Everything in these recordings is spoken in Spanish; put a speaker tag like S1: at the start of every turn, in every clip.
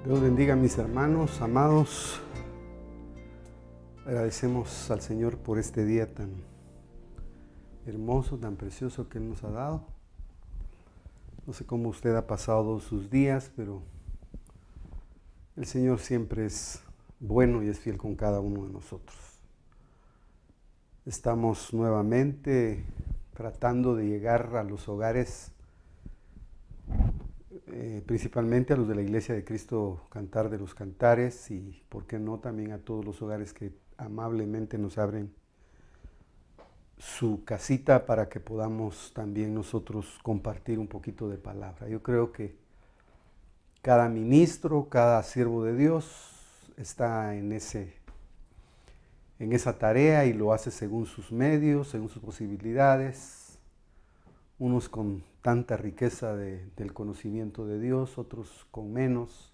S1: Dios bendiga a mis hermanos, amados. Agradecemos al Señor por este día tan hermoso, tan precioso que Él nos ha dado. No sé cómo usted ha pasado sus días, pero el Señor siempre es bueno y es fiel con cada uno de nosotros. Estamos nuevamente tratando de llegar a los hogares, principalmente a los de la Iglesia de Cristo Cantar de los Cantares, y por qué no también a todos los hogares que amablemente nos abren su casita para que podamos también nosotros compartir un poquito de palabra. Yo creo que cada ministro, cada siervo de Dios está en esa tarea y lo hace según sus medios, según sus posibilidades. Unos con tanta riqueza del conocimiento de Dios, otros con menos.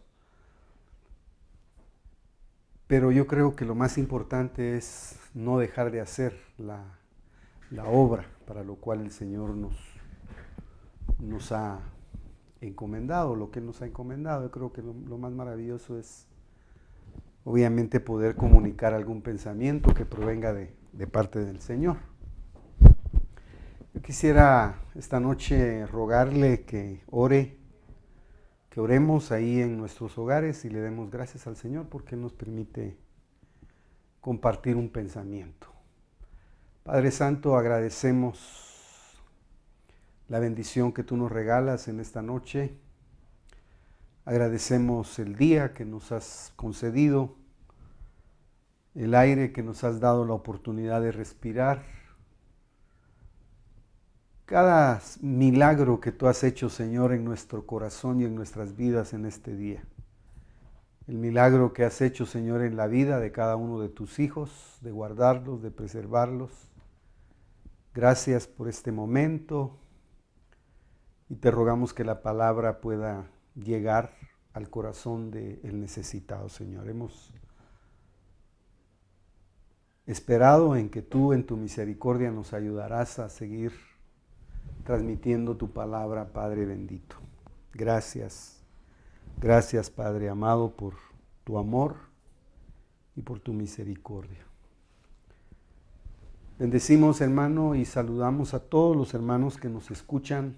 S1: Pero yo creo que lo más importante es no dejar de hacer la obra para lo cual el Señor nos ha encomendado, lo que Él nos ha encomendado. Yo creo que lo más maravilloso es obviamente poder comunicar algún pensamiento que provenga de parte del Señor. Yo quisiera esta noche rogarle que oremos ahí en nuestros hogares y le demos gracias al Señor porque Él nos permite compartir un pensamiento. Padre Santo, agradecemos la bendición que tú nos regalas en esta noche. Agradecemos el día que nos has concedido, el aire que nos has dado la oportunidad de respirar. Cada milagro que tú has hecho, Señor, en nuestro corazón y en nuestras vidas en este día. El milagro que has hecho, Señor, en la vida de cada uno de tus hijos, de guardarlos, de preservarlos. Gracias por este momento y te rogamos que la palabra pueda llegar al corazón del necesitado, Señor. Hemos esperado en que tú, en tu misericordia, nos ayudarás a seguir transmitiendo tu palabra, Padre bendito. Gracias, gracias, Padre amado, por tu amor y por tu misericordia. Bendecimos, hermano, y saludamos a todos los hermanos que nos escuchan.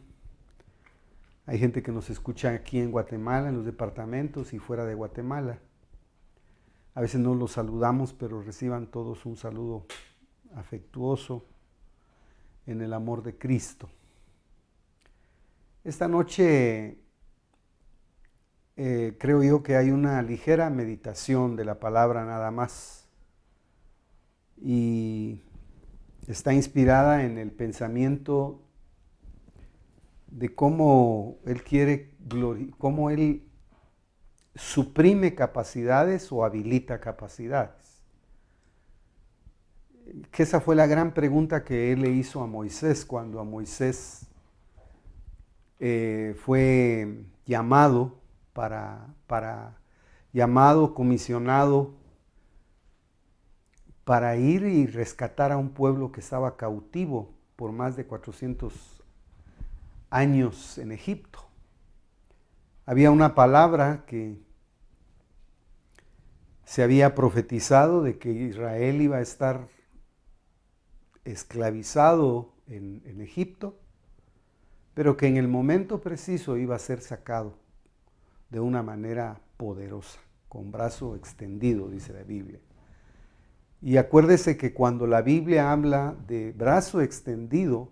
S1: Hay gente que nos escucha aquí en Guatemala, en los departamentos y fuera de Guatemala. A veces no los saludamos, pero reciban todos un saludo afectuoso en el amor de Cristo. Esta noche creo yo que hay una ligera meditación de la palabra nada más. Y está inspirada en el pensamiento de cómo Él cómo Él suprime capacidades o habilita capacidades. Que esa fue la gran pregunta que Él le hizo a Moisés cuando a Moisés fue llamado comisionado para ir y rescatar a un pueblo que estaba cautivo por más de 400 años en Egipto. Había una palabra que se había profetizado de que Israel iba a estar esclavizado en Egipto, pero que en el momento preciso iba a ser sacado de una manera poderosa, con brazo extendido, dice la Biblia. Y acuérdese que cuando la Biblia habla de brazo extendido,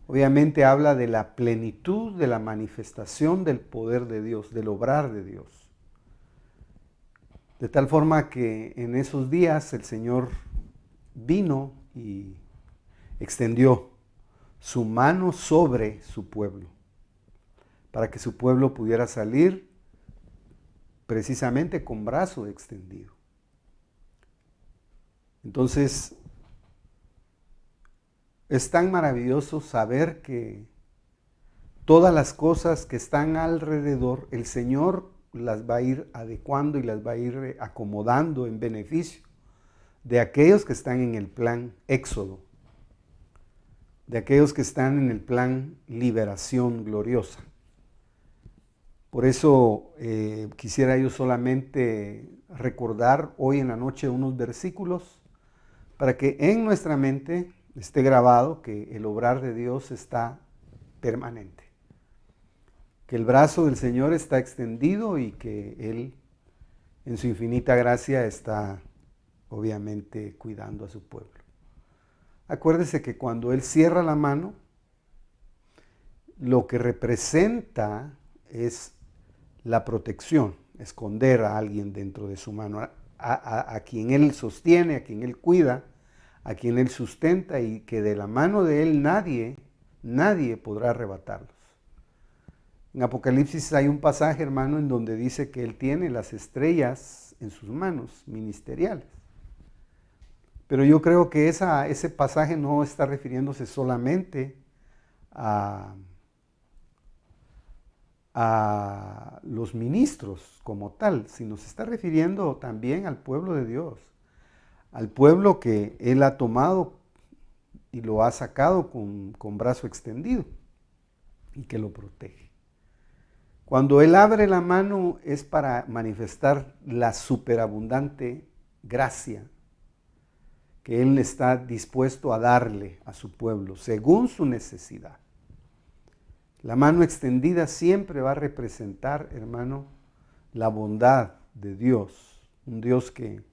S1: obviamente habla de la plenitud de la manifestación del poder de Dios, del obrar de Dios. De tal forma que en esos días el Señor vino y extendió su mano sobre su pueblo, para que su pueblo pudiera salir precisamente con brazo extendido. Entonces, es tan maravilloso saber que todas las cosas que están alrededor, el Señor las va a ir adecuando y las va a ir acomodando en beneficio de aquellos que están en el plan éxodo, de aquellos que están en el plan liberación gloriosa. Por eso quisiera yo solamente recordar hoy en la noche unos versículos para que en nuestra mente esté grabado que el obrar de Dios está permanente, que el brazo del Señor está extendido y que Él en su infinita gracia está obviamente cuidando a su pueblo. Acuérdese que cuando Él cierra la mano, lo que representa es la protección, esconder a alguien dentro de su mano, a quien Él sostiene, a quien Él cuida, a quien Él sustenta, y que de la mano de Él nadie podrá arrebatarlos. En Apocalipsis hay un pasaje, hermano, en donde dice que Él tiene las estrellas en sus manos ministeriales. Pero yo creo que ese pasaje no está refiriéndose solamente a los ministros como tal, sino se está refiriendo también al pueblo de Dios, al pueblo que Él ha tomado y lo ha sacado con brazo extendido y que lo protege. Cuando Él abre la mano es para manifestar la superabundante gracia que Él está dispuesto a darle a su pueblo según su necesidad. La mano extendida siempre va a representar, hermano, la bondad de Dios. Un Dios que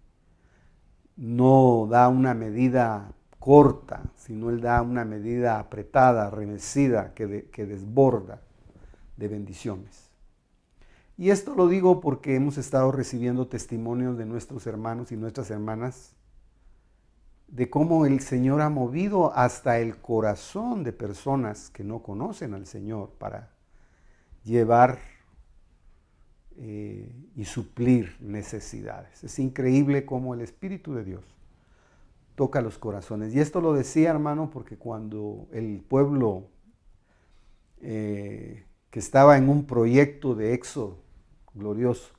S1: no da una medida corta, sino Él da una medida apretada, remecida, que desborda de bendiciones. Y esto lo digo porque hemos estado recibiendo testimonios de nuestros hermanos y nuestras hermanas de cómo el Señor ha movido hasta el corazón de personas que no conocen al Señor para llevar y suplir necesidades. Es increíble cómo el Espíritu de Dios toca los corazones. Y esto lo decía, hermano, porque cuando el pueblo que estaba en un proyecto de éxodo glorioso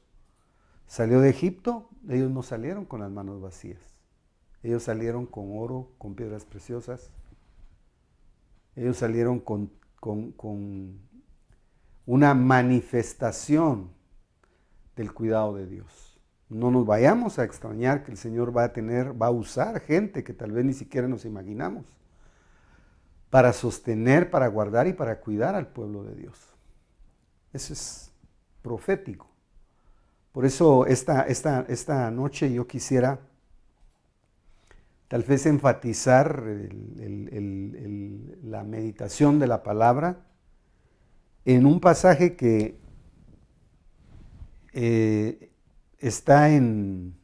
S1: salió de Egipto, ellos no salieron con las manos vacías. Ellos salieron con oro, con piedras preciosas. Ellos salieron con una manifestación del cuidado de Dios. No nos vayamos a extrañar que el Señor va a usar gente que tal vez ni siquiera nos imaginamos para sostener, para guardar y para cuidar al pueblo de Dios. Eso es profético. Por eso esta noche yo quisiera tal vez enfatizar la meditación de la palabra en un pasaje que está en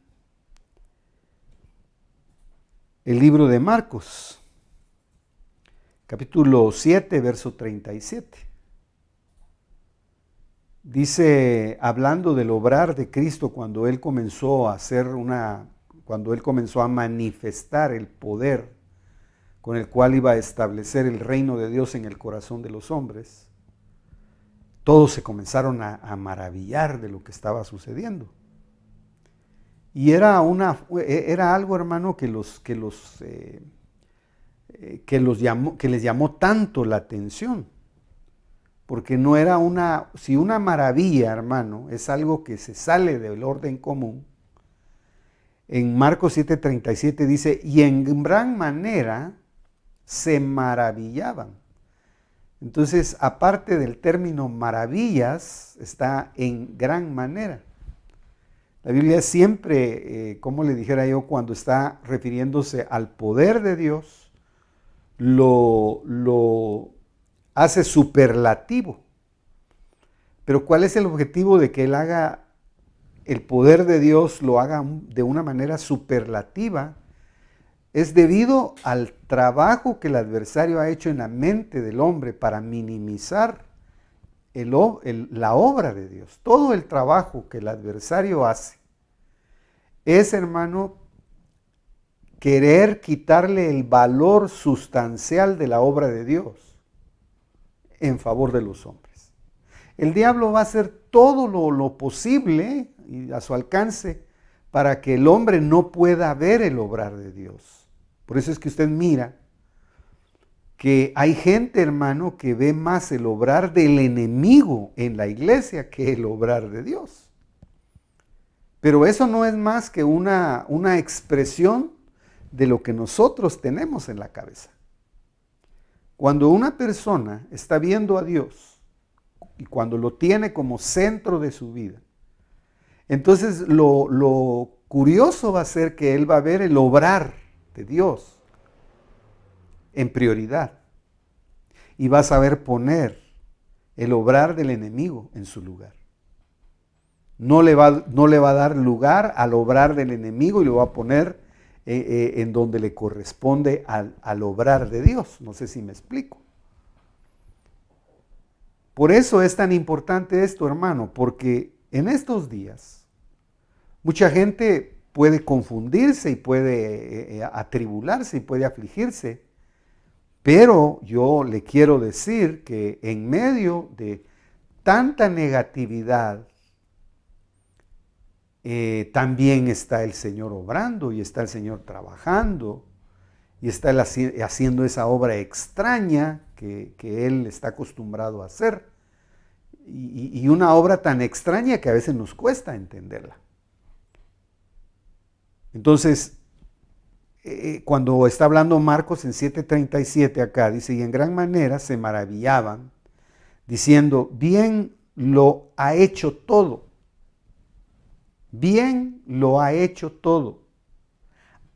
S1: el libro de Marcos, capítulo 7, verso 37. Dice, hablando del obrar de Cristo cuando Él comenzó a cuando Él comenzó a manifestar el poder con el cual iba a establecer el reino de Dios en el corazón de los hombres, todos se comenzaron a maravillar de lo que estaba sucediendo. Y era algo, hermano, que les llamó tanto la atención. Porque no era si una maravilla, hermano, es algo que se sale del orden común. En Marcos 7:37 dice, y en gran manera se maravillaban. Entonces, aparte del término maravillas, está en gran manera. La Biblia siempre, como le dijera yo, cuando está refiriéndose al poder de Dios, lo hace superlativo. Pero ¿cuál es el objetivo de que Él haga el poder de Dios, lo haga de una manera superlativa? Es debido al trabajo que el adversario ha hecho en la mente del hombre para minimizar la obra de Dios. Todo el trabajo que el adversario hace es, hermano, querer quitarle el valor sustancial de la obra de Dios en favor de los hombres. El diablo va a hacer todo lo posible y a su alcance para que el hombre no pueda ver el obrar de Dios. Por eso es que usted mira que hay gente, hermano, que ve más el obrar del enemigo en la iglesia que el obrar de Dios. Pero eso no es más que una expresión de lo que nosotros tenemos en la cabeza. Cuando una persona está viendo a Dios y cuando lo tiene como centro de su vida, entonces lo curioso va a ser que él va a ver el obrar de Dios en prioridad y va a saber poner el obrar del enemigo en su lugar. No le va a dar lugar al obrar del enemigo y lo va a poner en donde le corresponde al obrar de Dios. No sé si me explico. Por eso es tan importante esto, hermano, porque en estos días mucha gente puede confundirse y puede atribularse y puede afligirse, pero yo le quiero decir que en medio de tanta negatividad, también está el Señor obrando y está el Señor trabajando y está haciendo esa obra extraña que Él está acostumbrado a hacer y una obra tan extraña que a veces nos cuesta entenderla. Entonces, cuando está hablando Marcos en 7:37 acá, dice, y en gran manera se maravillaban, diciendo, bien lo ha hecho todo. Bien lo ha hecho todo.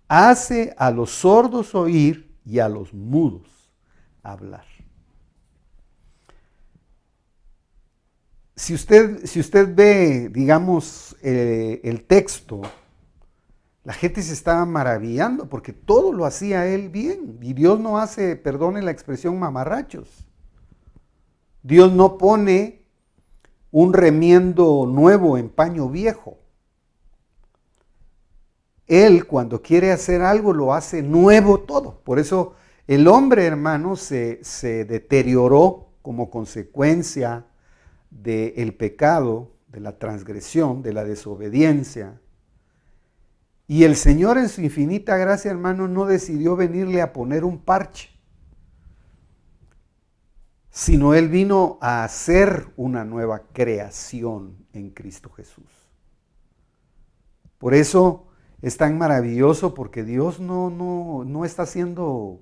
S1: Hace a los sordos oír y a los mudos hablar. Si usted ve, digamos, el texto, la gente se estaba maravillando porque todo lo hacía él bien. Y Dios no hace, perdone la expresión, mamarrachos. Dios no pone un remiendo nuevo en paño viejo. Él cuando quiere hacer algo lo hace nuevo todo. Por eso el hombre, hermano, se deterioró como consecuencia del pecado, de la transgresión, de la desobediencia. Y el Señor en su infinita gracia, hermano, no decidió venirle a poner un parche, sino Él vino a hacer una nueva creación en Cristo Jesús. Por eso es tan maravilloso, porque Dios no está haciendo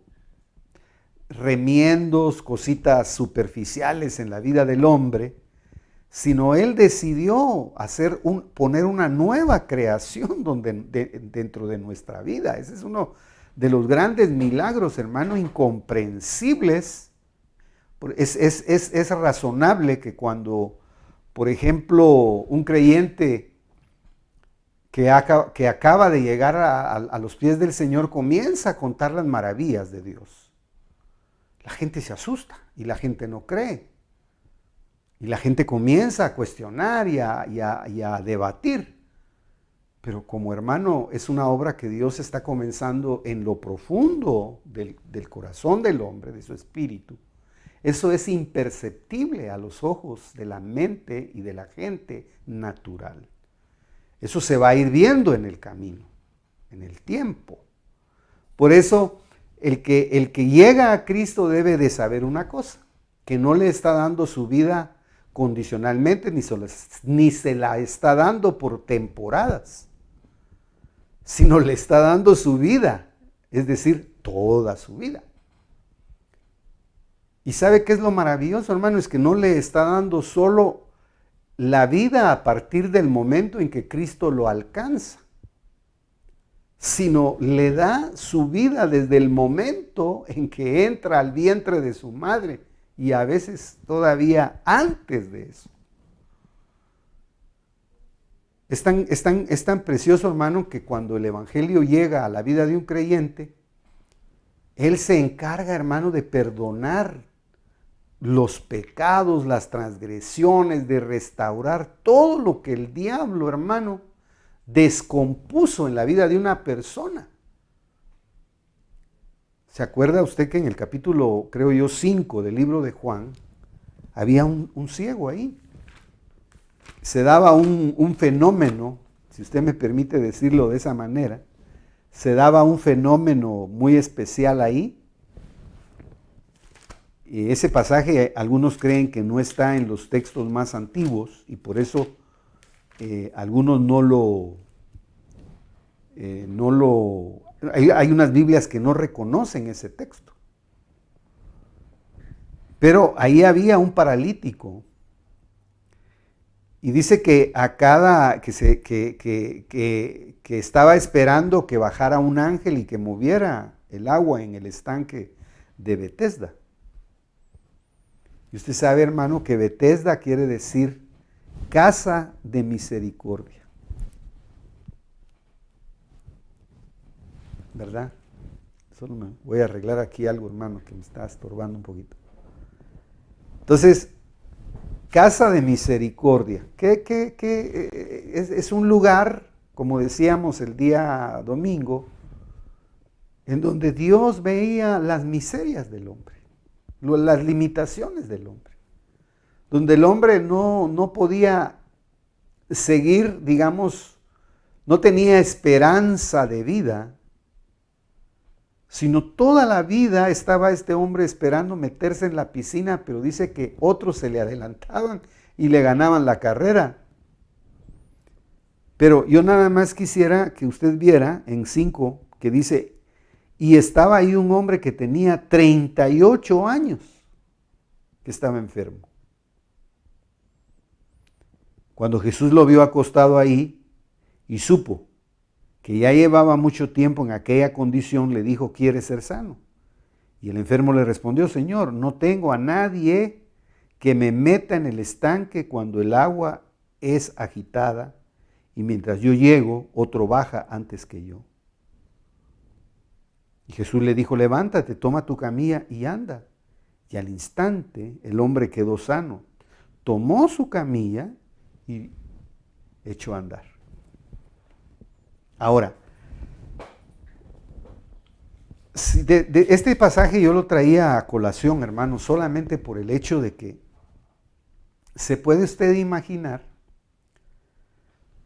S1: remiendos, cositas superficiales en la vida del hombre, sino Él decidió poner una nueva creación dentro de nuestra vida. Ese es uno de los grandes milagros, hermano, incomprensibles. Es razonable que cuando, por ejemplo, un creyente que acaba de llegar a los pies del Señor comienza a contar las maravillas de Dios, la gente se asusta y la gente no cree. Y la gente comienza a cuestionar y a debatir. Pero como hermano, es una obra que Dios está comenzando en lo profundo del corazón del hombre, de su espíritu. Eso es imperceptible a los ojos de la mente y de la gente natural. Eso se va a ir viendo en el camino, en el tiempo. Por eso, el que llega a Cristo debe de saber una cosa, que no le está dando su vida condicionalmente, ni se la está dando por temporadas, sino le está dando su vida, es decir, toda su vida. ¿Y sabe qué es lo maravilloso, hermano? Es que no le está dando solo la vida a partir del momento en que Cristo lo alcanza, sino le da su vida desde el momento en que entra al vientre de su madre y a veces todavía antes de eso. Es tan precioso, hermano, que cuando el Evangelio llega a la vida de un creyente, Él se encarga, hermano, de perdonar los pecados, las transgresiones, de restaurar todo lo que el diablo, hermano, descompuso en la vida de una persona. ¿Se acuerda usted que en el capítulo, creo yo, 5 del libro de Juan, había un ciego ahí? Se daba un fenómeno, si usted me permite decirlo de esa manera, se daba un fenómeno muy especial ahí, ese pasaje algunos creen que no está en los textos más antiguos y por eso algunos hay unas Biblias que no reconocen ese texto. Pero ahí había un paralítico y dice que que estaba esperando que bajara un ángel y que moviera el agua en el estanque de Betesda. Y usted sabe, hermano, que Betesda quiere decir casa de misericordia. ¿Verdad? Solo me voy a arreglar aquí algo, hermano, que me está estorbando un poquito. Entonces, casa de misericordia, es un lugar, como decíamos el día domingo, en donde Dios veía las miserias del hombre, las limitaciones del hombre, donde el hombre no podía seguir, digamos, no tenía esperanza de vida, sino toda la vida estaba este hombre esperando meterse en la piscina, pero dice que otros se le adelantaban y le ganaban la carrera. Pero yo nada más quisiera que usted viera en 5 que dice, y estaba ahí un hombre que tenía 38 años que estaba enfermo. Cuando Jesús lo vio acostado ahí y supo que ya llevaba mucho tiempo en aquella condición, le dijo, ¿quieres ser sano? Y el enfermo le respondió, Señor, no tengo a nadie que me meta en el estanque cuando el agua es agitada y mientras yo llego, otro baja antes que yo. Y Jesús le dijo, levántate, toma tu camilla y anda. Y al instante el hombre quedó sano, tomó su camilla y echó a andar. Ahora, este pasaje yo lo traía a colación, hermano, solamente por el hecho de que se puede usted imaginar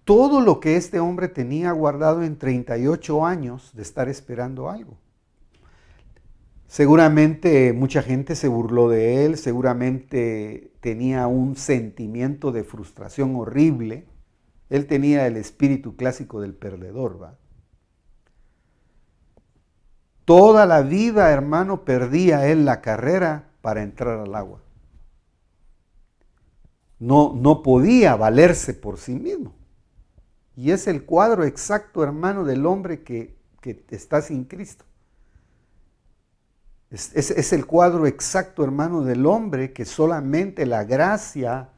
S1: todo lo que este hombre tenía guardado en 38 años de estar esperando algo. Seguramente mucha gente se burló de él, seguramente tenía un sentimiento de frustración horrible. Él tenía el espíritu clásico del perdedor, ¿va? Toda la vida, hermano, perdía él la carrera para entrar al agua. No podía valerse por sí mismo. Y es el cuadro exacto, hermano, del hombre que está sin Cristo. Es el cuadro exacto, hermano, del hombre que solamente la gracia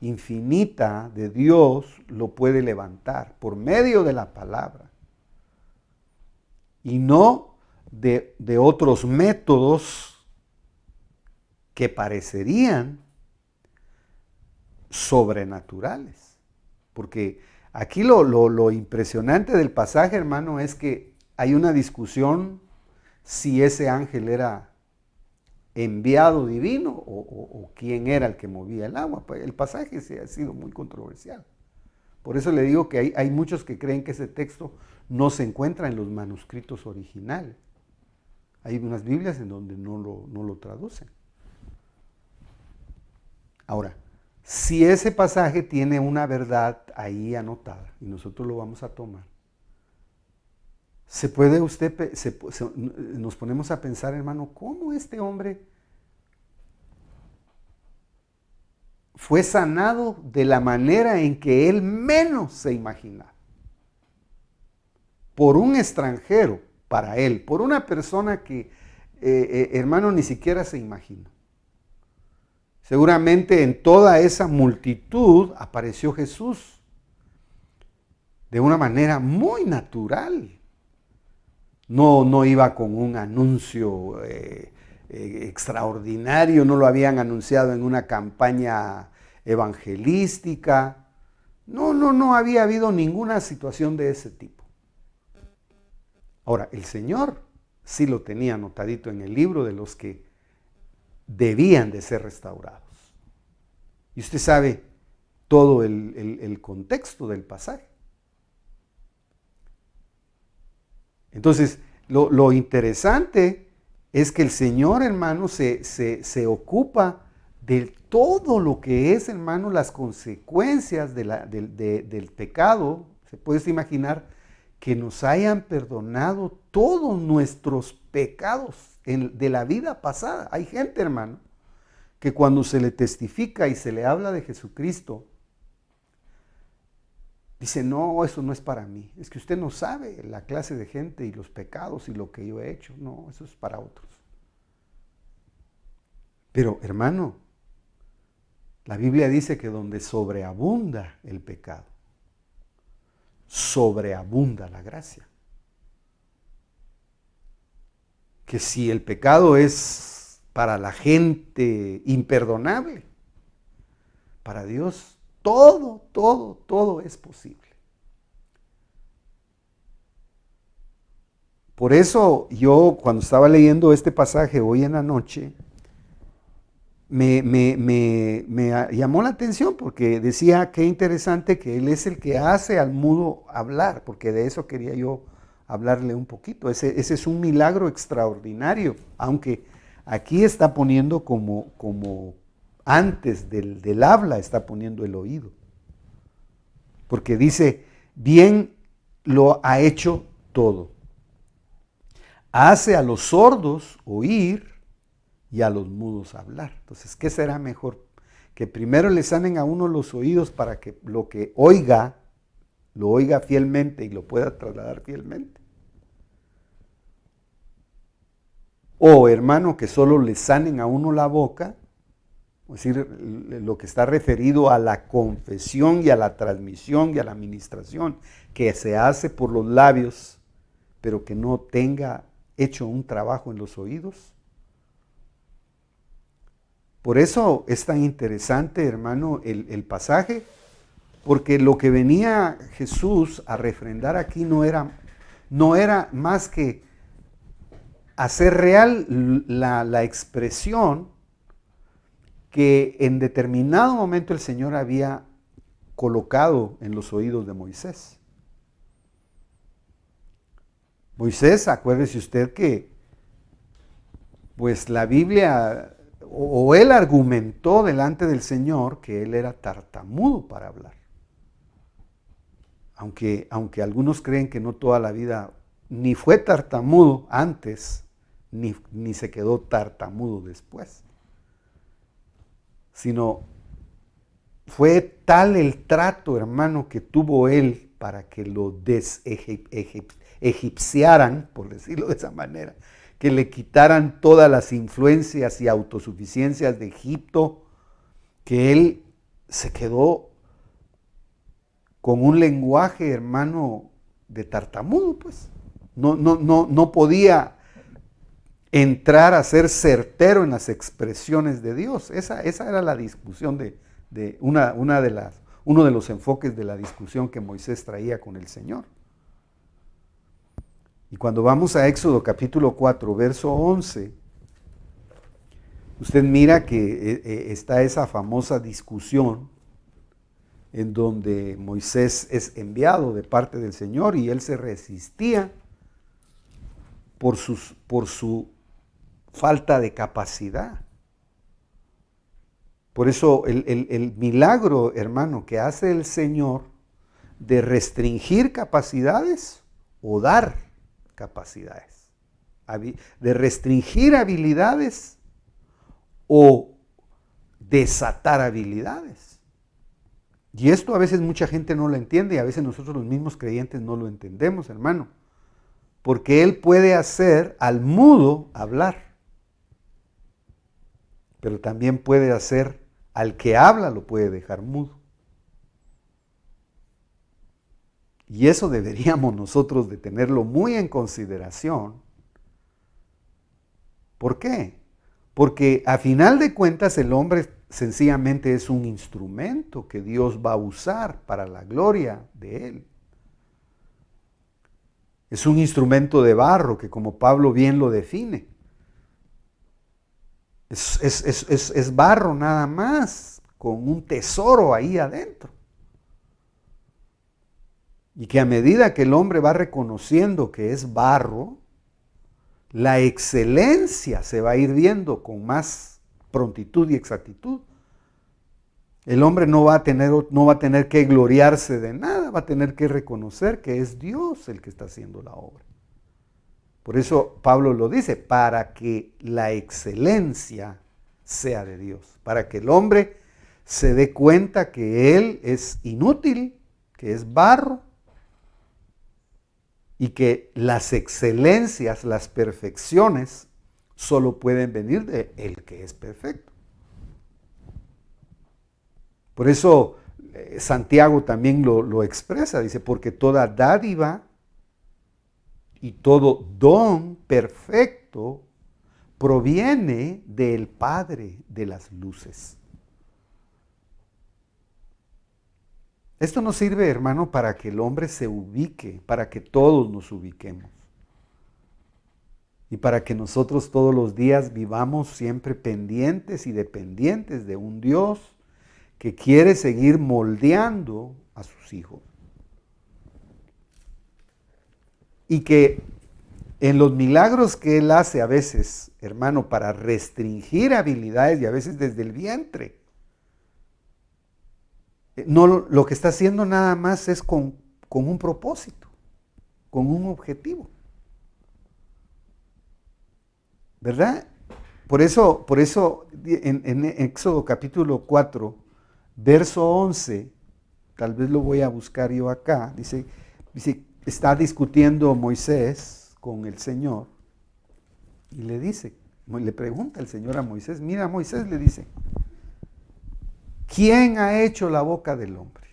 S1: infinita de Dios lo puede levantar por medio de la palabra y no de otros métodos que parecerían sobrenaturales. Porque aquí lo impresionante del pasaje, hermano, es que hay una discusión si ese ángel era enviado divino o quién era el que movía el agua. El pasaje sí ha sido muy controversial. Por eso le digo que hay muchos que creen que ese texto no se encuentra en los manuscritos originales. Hay unas Biblias en donde no lo traducen. Ahora, si ese pasaje tiene una verdad ahí anotada, y nosotros lo vamos a tomar, nos ponemos a pensar, hermano, ¿cómo este hombre fue sanado de la manera en que él menos se imaginaba? Por un extranjero, para él, por una persona que, hermano, ni siquiera se imagina. Seguramente en toda esa multitud apareció Jesús de una manera muy natural. No iba con un anuncio extraordinario, no lo habían anunciado en una campaña evangelística. No había habido ninguna situación de ese tipo. Ahora, el Señor sí lo tenía anotadito en el libro de los que debían de ser restaurados. Y usted sabe todo el contexto del pasaje. Entonces, lo interesante es que el Señor, hermano, se ocupa de todo lo que es, hermano, las consecuencias del pecado. Se puede imaginar que nos hayan perdonado todos nuestros pecados de la vida pasada. Hay gente, hermano, que cuando se le testifica y se le habla de Jesucristo, dice, no, eso no es para mí. Es que usted no sabe la clase de gente y los pecados y lo que yo he hecho. No, eso es para otros. Pero, hermano, la Biblia dice que donde sobreabunda el pecado, sobreabunda la gracia. Que si el pecado es para la gente imperdonable, para Dios todo es posible. Por eso yo cuando estaba leyendo este pasaje hoy en la noche, me llamó la atención porque decía qué interesante que Él es el que hace al mudo hablar, porque de eso quería yo hablarle un poquito. Ese es un milagro extraordinario, aunque aquí está poniendo como antes del habla, está poniendo el oído. Porque dice, bien lo ha hecho todo. Hace a los sordos oír y a los mudos hablar. Entonces, ¿qué será mejor? Que primero le sanen a uno los oídos para que lo que oiga, lo oiga fielmente y lo pueda trasladar fielmente. O, hermano, que solo le sanen a uno la boca, es decir, lo que está referido a la confesión y a la transmisión y a la administración que se hace por los labios, pero que no tenga hecho un trabajo en los oídos. Por eso es tan interesante, hermano, el pasaje, porque lo que venía Jesús a refrendar aquí no era más que hacer real la expresión que en determinado momento el Señor había colocado en los oídos de Moisés. Moisés, acuérdese usted que pues la Biblia o él argumentó delante del Señor que él era tartamudo para hablar. Aunque algunos creen que no toda la vida ni fue tartamudo antes, ni se quedó tartamudo después. Sino fue tal el trato, hermano, que tuvo él para que lo egipciaran, por decirlo de esa manera, que le quitaran todas las influencias y autosuficiencias de Egipto, que él se quedó con un lenguaje, hermano, de tartamudo, pues. No podía entrar a ser certero en las expresiones de Dios. Esa era la discusión uno de los enfoques de la discusión que Moisés traía con el Señor. Y cuando vamos a Éxodo capítulo 4, verso 11, usted mira que está esa famosa discusión en donde Moisés es enviado de parte del Señor y él se resistía por su falta de capacidad. Por eso el milagro, hermano, que hace el Señor de restringir capacidades o dar capacidades, de restringir habilidades o desatar habilidades. Y esto a veces mucha gente no lo entiende y a veces nosotros los mismos creyentes no lo entendemos, hermano. Porque Él puede hacer al mudo hablar, pero también puede hacer al que habla, lo puede dejar mudo. Y eso deberíamos nosotros de tenerlo muy en consideración. ¿Por qué? Porque a final de cuentas el hombre sencillamente es un instrumento que Dios va a usar para la gloria de Él. Es un instrumento de barro que, como Pablo bien lo define, es barro nada más, con un tesoro ahí adentro. Y que a medida que el hombre va reconociendo que es barro, la excelencia se va a ir viendo con más prontitud y exactitud. El hombre no va a tener que gloriarse de nada, va a tener que reconocer que es Dios el que está haciendo la obra. Por eso Pablo lo dice, para que la excelencia sea de Dios, para que el hombre se dé cuenta que él es inútil, que es barro, y que las excelencias, las perfecciones, solo pueden venir de el que es perfecto. Por eso Santiago también lo expresa, dice, porque toda dádiva y todo don perfecto proviene del Padre de las luces. Esto nos sirve, hermano, para que el hombre se ubique, para que todos nos ubiquemos. Y para que nosotros todos los días vivamos siempre pendientes y dependientes de un Dios que quiere seguir moldeando a sus hijos. Y que en los milagros que Él hace a veces, hermano, para restringir habilidades y a veces desde el vientre, no, lo que está haciendo nada más es con un propósito, con un objetivo. ¿Verdad? Por eso en Éxodo capítulo 4, verso 11, tal vez lo voy a buscar yo acá, dice, está discutiendo Moisés con el Señor y le pregunta el Señor a Moisés, mira, Moisés le dice, ¿quién ha hecho la boca del hombre?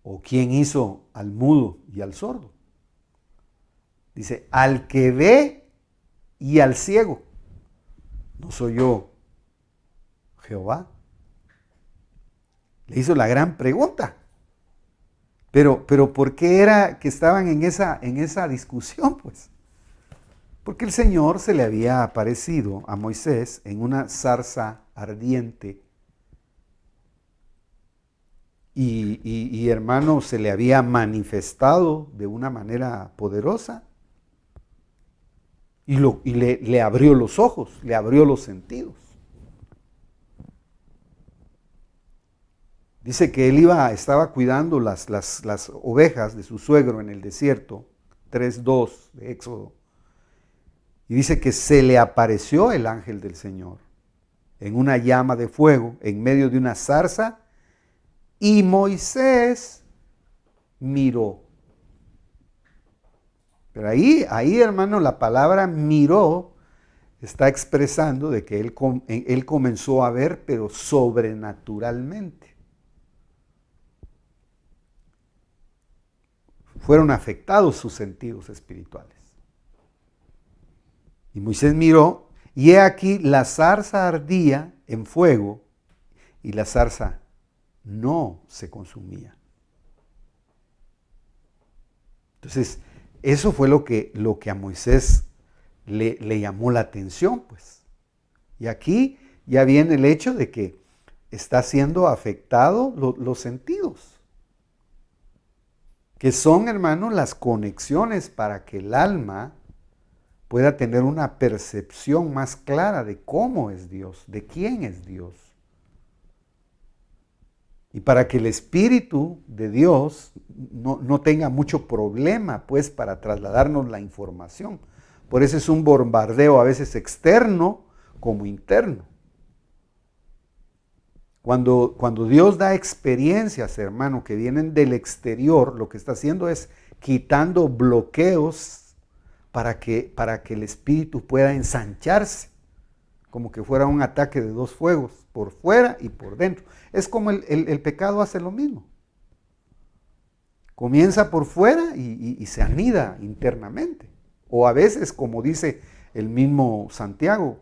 S1: ¿O quién hizo al mudo y al sordo? Dice, al que ve y al ciego. ¿No soy yo Jehová? Le hizo la gran pregunta. Pero ¿por qué era que estaban en esa discusión? Pues, porque el Señor se le había aparecido a Moisés en una zarza ardiente. Y hermano, se le había manifestado de una manera poderosa. Y le abrió los ojos, le abrió los sentidos. Dice que él estaba cuidando las ovejas de su suegro en el desierto, 3:2 de Éxodo. Y dice que se le apareció el ángel del Señor en una llama de fuego en medio de una zarza y Moisés miró. Pero ahí, hermano, la palabra miró está expresando de que él comenzó a ver, pero sobrenaturalmente. Fueron afectados sus sentidos espirituales. Y Moisés miró, y he aquí la zarza ardía en fuego, y la zarza no se consumía. Entonces, eso fue lo que a Moisés le llamó la atención, pues. Y aquí ya viene el hecho de que está siendo afectado los sentidos, que son, hermano, las conexiones para que el alma pueda tener una percepción más clara de cómo es Dios, de quién es Dios. Y para que el Espíritu de Dios no tenga mucho problema, pues, para trasladarnos la información. Por eso es un bombardeo a veces externo como interno. Cuando Dios da experiencias, hermano, que vienen del exterior, lo que está haciendo es quitando bloqueos para que el Espíritu pueda ensancharse, como que fuera un ataque de dos fuegos, por fuera y por dentro. Es como el pecado hace lo mismo. Comienza por fuera y se anida internamente. O a veces, como dice el mismo Santiago,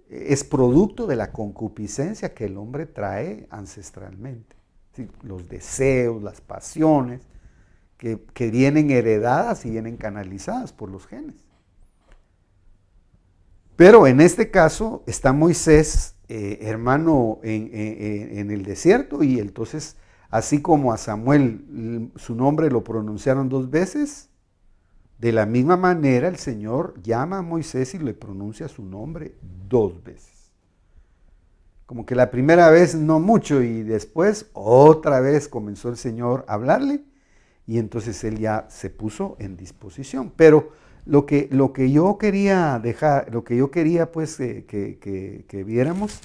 S1: es producto de la concupiscencia que el hombre trae ancestralmente. ¿Sí? Los deseos, las pasiones, que vienen heredadas y vienen canalizadas por los genes. Pero en este caso está Moisés, hermano, en el desierto, y entonces, así como a Samuel su nombre lo pronunciaron 2 veces, De la misma manera, el Señor llama a Moisés y le pronuncia su nombre 2 veces. Como que la primera vez no mucho y después otra vez comenzó el Señor a hablarle y entonces él ya se puso en disposición. Pero lo que yo quería dejar, lo que yo quería pues que viéramos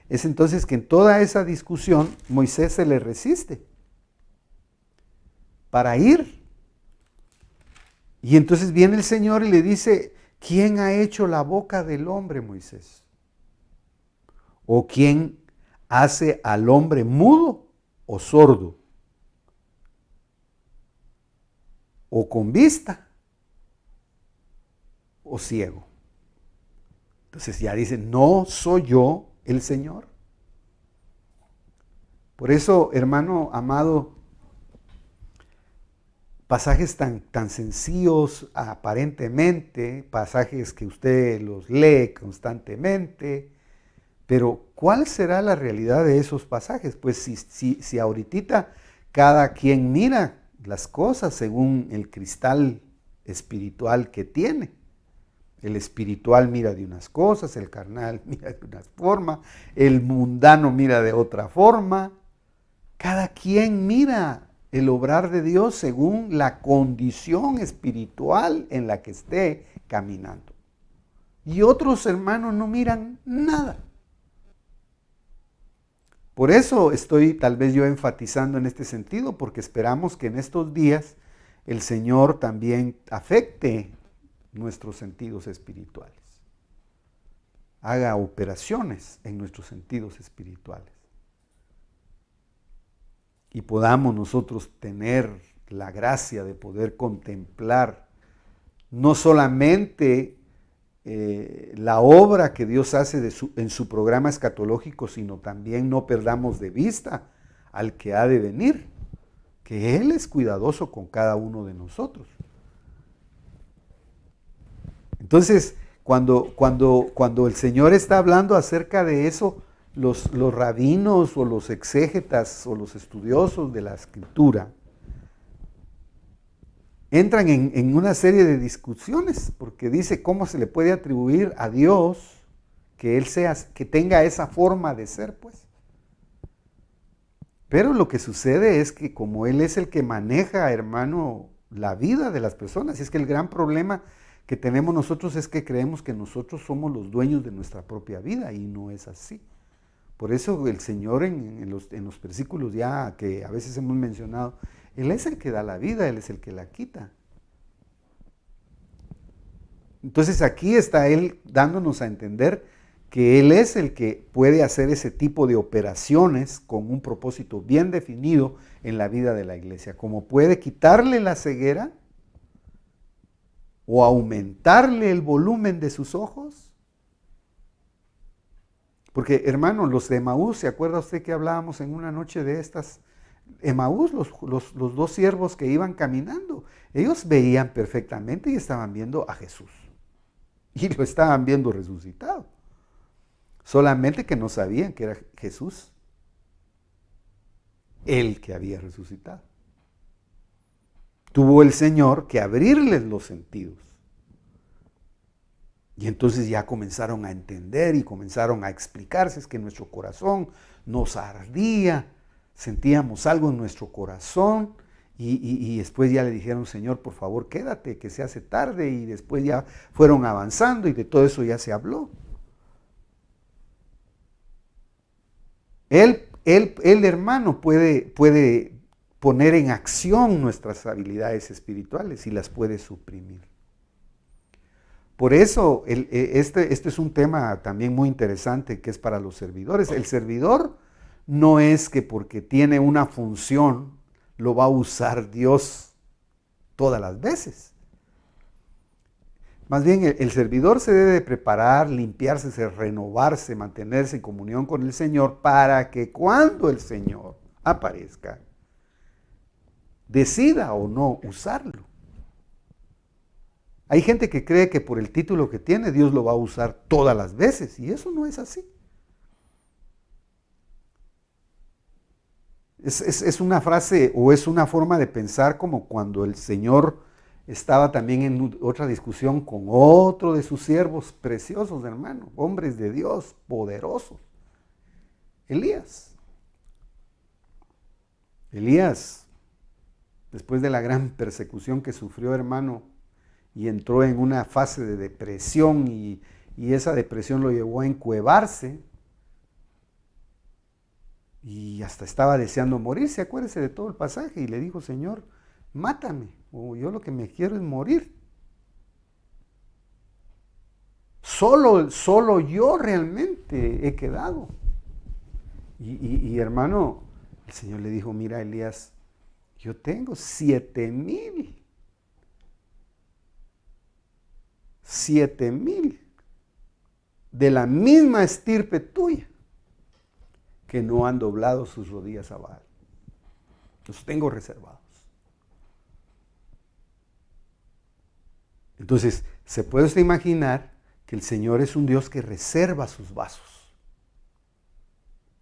S1: es entonces que en toda esa discusión Moisés se le resiste para ir. Y entonces viene el Señor y le dice, ¿quién ha hecho la boca del hombre, Moisés? ¿O quién hace al hombre mudo o sordo? ¿O con vista o ciego? Entonces ya dice, no soy yo el Señor. Por eso, hermano amado, pasajes tan sencillos aparentemente, pasajes que usted los lee constantemente, pero ¿cuál será la realidad de esos pasajes? Pues si ahorita cada quien mira las cosas según el cristal espiritual que tiene. El espiritual mira de unas cosas, el carnal mira de una forma, el mundano mira de otra forma. Cada quien mira el obrar de Dios según la condición espiritual en la que esté caminando. Y otros hermanos no miran nada. Por eso estoy tal vez yo enfatizando en este sentido, porque esperamos que en estos días el Señor también afecte nuestros sentidos espirituales. Haga operaciones en nuestros sentidos espirituales. Y podamos nosotros tener la gracia de poder contemplar no solamente la obra que Dios hace en su programa escatológico, sino también no perdamos de vista al que ha de venir, que Él es cuidadoso con cada uno de nosotros. Entonces, cuando el Señor está hablando acerca de eso, los rabinos o los exégetas o los estudiosos de la Escritura entran en una serie de discusiones, porque dice cómo se le puede atribuir a Dios que Él que tenga esa forma de ser, pues. Pero lo que sucede es que como Él es el que maneja, hermano, la vida de las personas, y es que el gran problema que tenemos nosotros es que creemos que nosotros somos los dueños de nuestra propia vida, y no es así. Por eso el Señor en los versículos ya que a veces hemos mencionado, Él es el que da la vida, Él es el que la quita. Entonces aquí está Él dándonos a entender que Él es el que puede hacer ese tipo de operaciones con un propósito bien definido en la vida de la iglesia. Como puede quitarle la ceguera o aumentarle el volumen de sus ojos. Porque, hermano, los de Emaús, ¿se acuerda usted que hablábamos en una noche de estas? Emaús, los dos siervos que iban caminando, ellos veían perfectamente y estaban viendo a Jesús. Y lo estaban viendo resucitado. Solamente que no sabían que era Jesús el que había resucitado. Tuvo el Señor que abrirles los sentidos. Y entonces ya comenzaron a entender y comenzaron a explicarse, es que nuestro corazón nos ardía, sentíamos algo en nuestro corazón y después ya le dijeron, Señor, por favor, quédate, que se hace tarde, y después ya fueron avanzando y de todo eso ya se habló. Él hermano, puede poner en acción nuestras habilidades espirituales y las puede suprimir. Por eso, este es un tema también muy interesante que es para los servidores. El servidor no es que porque tiene una función lo va a usar Dios todas las veces. Más bien, el servidor se debe de preparar, limpiarse, renovarse, mantenerse en comunión con el Señor para que cuando el Señor aparezca, decida o no usarlo. Hay gente que cree que por el título que tiene Dios lo va a usar todas las veces, y eso no es así. Es una frase o es una forma de pensar como cuando el Señor estaba también en otra discusión con otro de sus siervos preciosos, hermano, hombres de Dios, poderosos. Elías. Elías, después de la gran persecución que sufrió, hermano, y entró en una fase de depresión y esa depresión lo llevó a encuevarse y hasta estaba deseando morirse. Acuérdese de todo el pasaje y le dijo: Señor, mátame, o yo lo que me quiero es morir. Solo yo realmente he quedado. Y hermano, el Señor le dijo: mira, Elías, yo tengo 7,000 de la misma estirpe tuya que no han doblado sus rodillas a Baal. Los tengo reservados. Entonces, ¿se puede usted imaginar que el Señor es un Dios que reserva sus vasos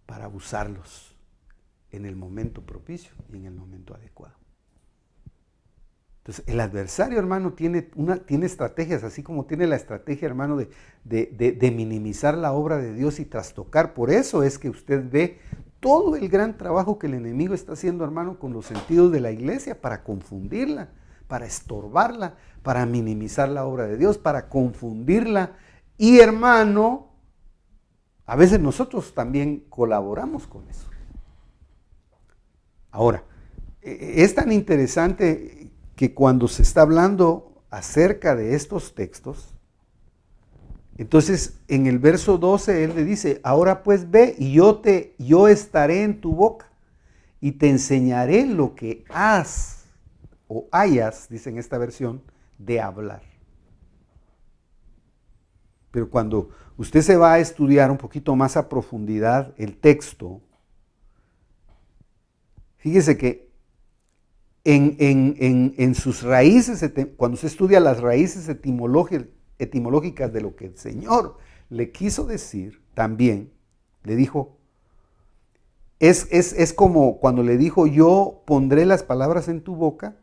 S1: para usarlos en el momento propicio y en el momento adecuado? Entonces, el adversario, hermano, tiene estrategias, así como tiene la estrategia, hermano, de minimizar la obra de Dios y trastocar. Por eso es que usted ve todo el gran trabajo que el enemigo está haciendo, hermano, con los sentidos de la iglesia para confundirla, para estorbarla, para minimizar la obra de Dios, para confundirla. Y, hermano, a veces nosotros también colaboramos con eso. Ahora, es tan interesante que cuando se está hablando acerca de estos textos, entonces en el verso 12 él le dice: ahora pues ve y yo estaré en tu boca y te enseñaré lo que has o hayas, dice en esta versión, de hablar. Pero cuando usted se va a estudiar un poquito más a profundidad el texto, fíjese que en sus raíces, cuando se estudia las raíces etimológicas de lo que el Señor le quiso decir, también le dijo, es como cuando le dijo: yo pondré las palabras en tu boca.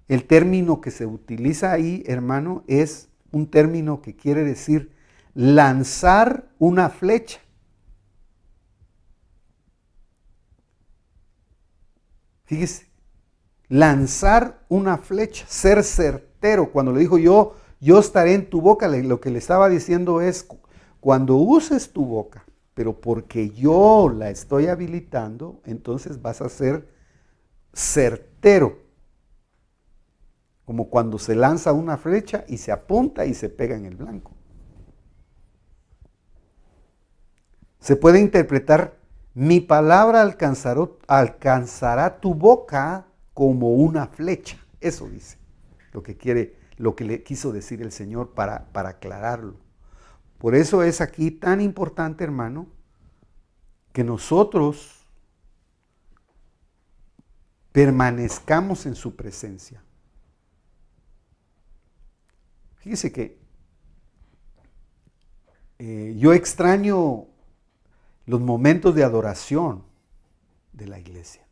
S1: El término que se utiliza ahí, hermano, es un término que quiere decir lanzar una flecha. Fíjese, lanzar una flecha, ser certero. Cuando le dijo yo estaré en tu boca, lo que le estaba diciendo es: cuando uses tu boca, pero porque yo la estoy habilitando, entonces vas a ser certero. Como cuando se lanza una flecha y se apunta y se pega en el blanco. Se puede interpretar: mi palabra alcanzará tu boca como una flecha. Eso dice lo que le quiso decir el Señor para aclararlo. Por eso es aquí tan importante, hermano, que nosotros permanezcamos en su presencia. Fíjese que yo extraño los momentos de adoración de la iglesia.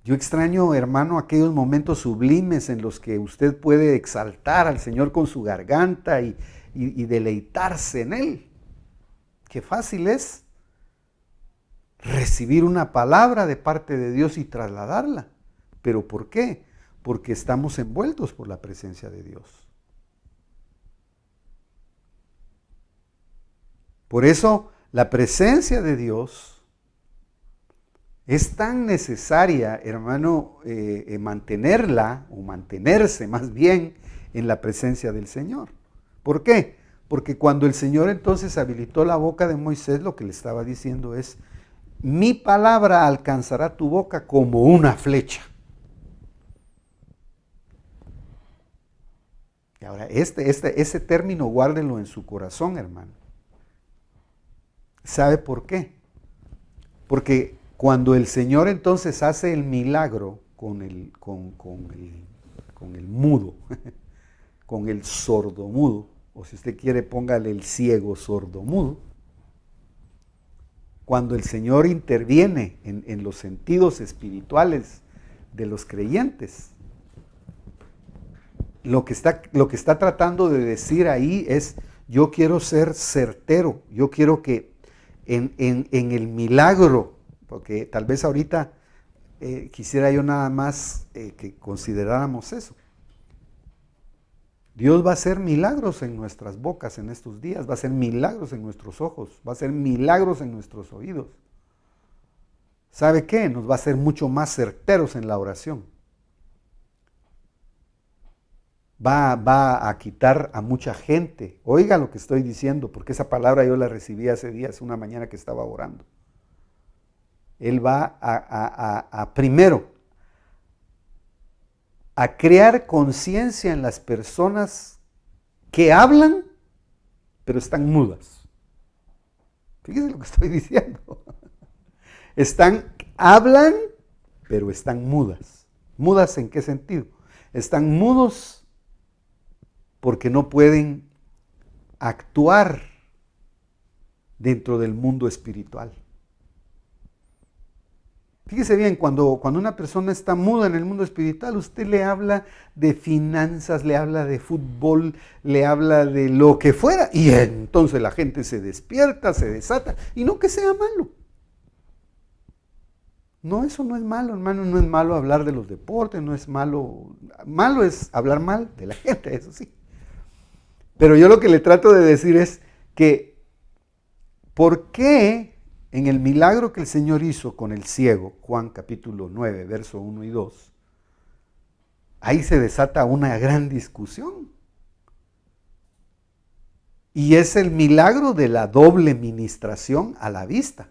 S1: Yo extraño, hermano, aquellos momentos sublimes en los que usted puede exaltar al Señor con su garganta y deleitarse en Él. Qué fácil es recibir una palabra de parte de Dios y trasladarla. ¿Pero por qué? Porque estamos envueltos por la presencia de Dios. Por eso la presencia de Dios es tan necesaria, hermano, mantenerla, o mantenerse más bien, en la presencia del Señor. ¿Por qué? Porque cuando el Señor entonces habilitó la boca de Moisés, lo que le estaba diciendo es: mi palabra alcanzará tu boca como una flecha. Y ahora, ese término guárdenlo en su corazón, hermano. ¿Sabe por qué? Porque cuando el Señor entonces hace el milagro con el mudo, con el sordomudo, o si usted quiere póngale el ciego sordomudo, cuando el Señor interviene en los sentidos espirituales de los creyentes, lo que está tratando de decir ahí es, yo quiero ser certero, yo quiero que en el milagro, porque tal vez ahorita quisiera yo nada más que consideráramos eso. Dios va a hacer milagros en nuestras bocas en estos días, va a hacer milagros en nuestros ojos, va a hacer milagros en nuestros oídos. ¿Sabe qué? Nos va a hacer mucho más certeros en la oración. Va a quitar a mucha gente. Oiga lo que estoy diciendo, porque esa palabra yo la recibí hace días, una mañana que estaba orando. Él va primero, a crear conciencia en las personas que hablan, pero están mudas. Fíjense lo que estoy diciendo. Hablan, pero están mudas. ¿Mudas en qué sentido? Están mudos porque no pueden actuar dentro del mundo espiritual. Fíjese bien, cuando una persona está muda en el mundo espiritual, usted le habla de finanzas, le habla de fútbol, le habla de lo que fuera, y entonces la gente se despierta, se desata, y no que sea malo. No, eso no es malo, hermano, no es malo hablar de los deportes, no es malo. Malo es hablar mal de la gente, eso sí. Pero yo lo que le trato de decir es que, ¿por qué en el milagro que el Señor hizo con el ciego, Juan capítulo 9, verso 1 y 2, ahí se desata una gran discusión? Y es el milagro de la doble ministración a la vista.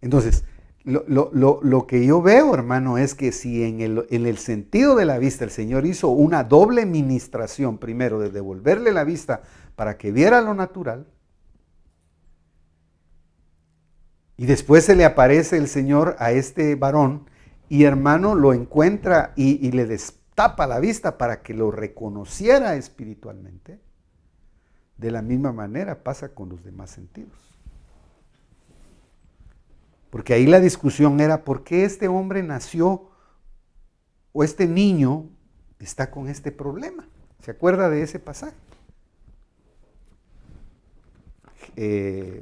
S1: Entonces, lo que yo veo, hermano, es que si en el sentido de la vista el Señor hizo una doble ministración, primero de devolverle la vista para que viera lo natural, y después se le aparece el Señor a este varón y, hermano, lo encuentra y le destapa la vista para que lo reconociera espiritualmente, de la misma manera pasa con los demás sentidos. Porque ahí la discusión era, ¿por qué este hombre nació o este niño está con este problema? ¿Se acuerda de ese pasaje?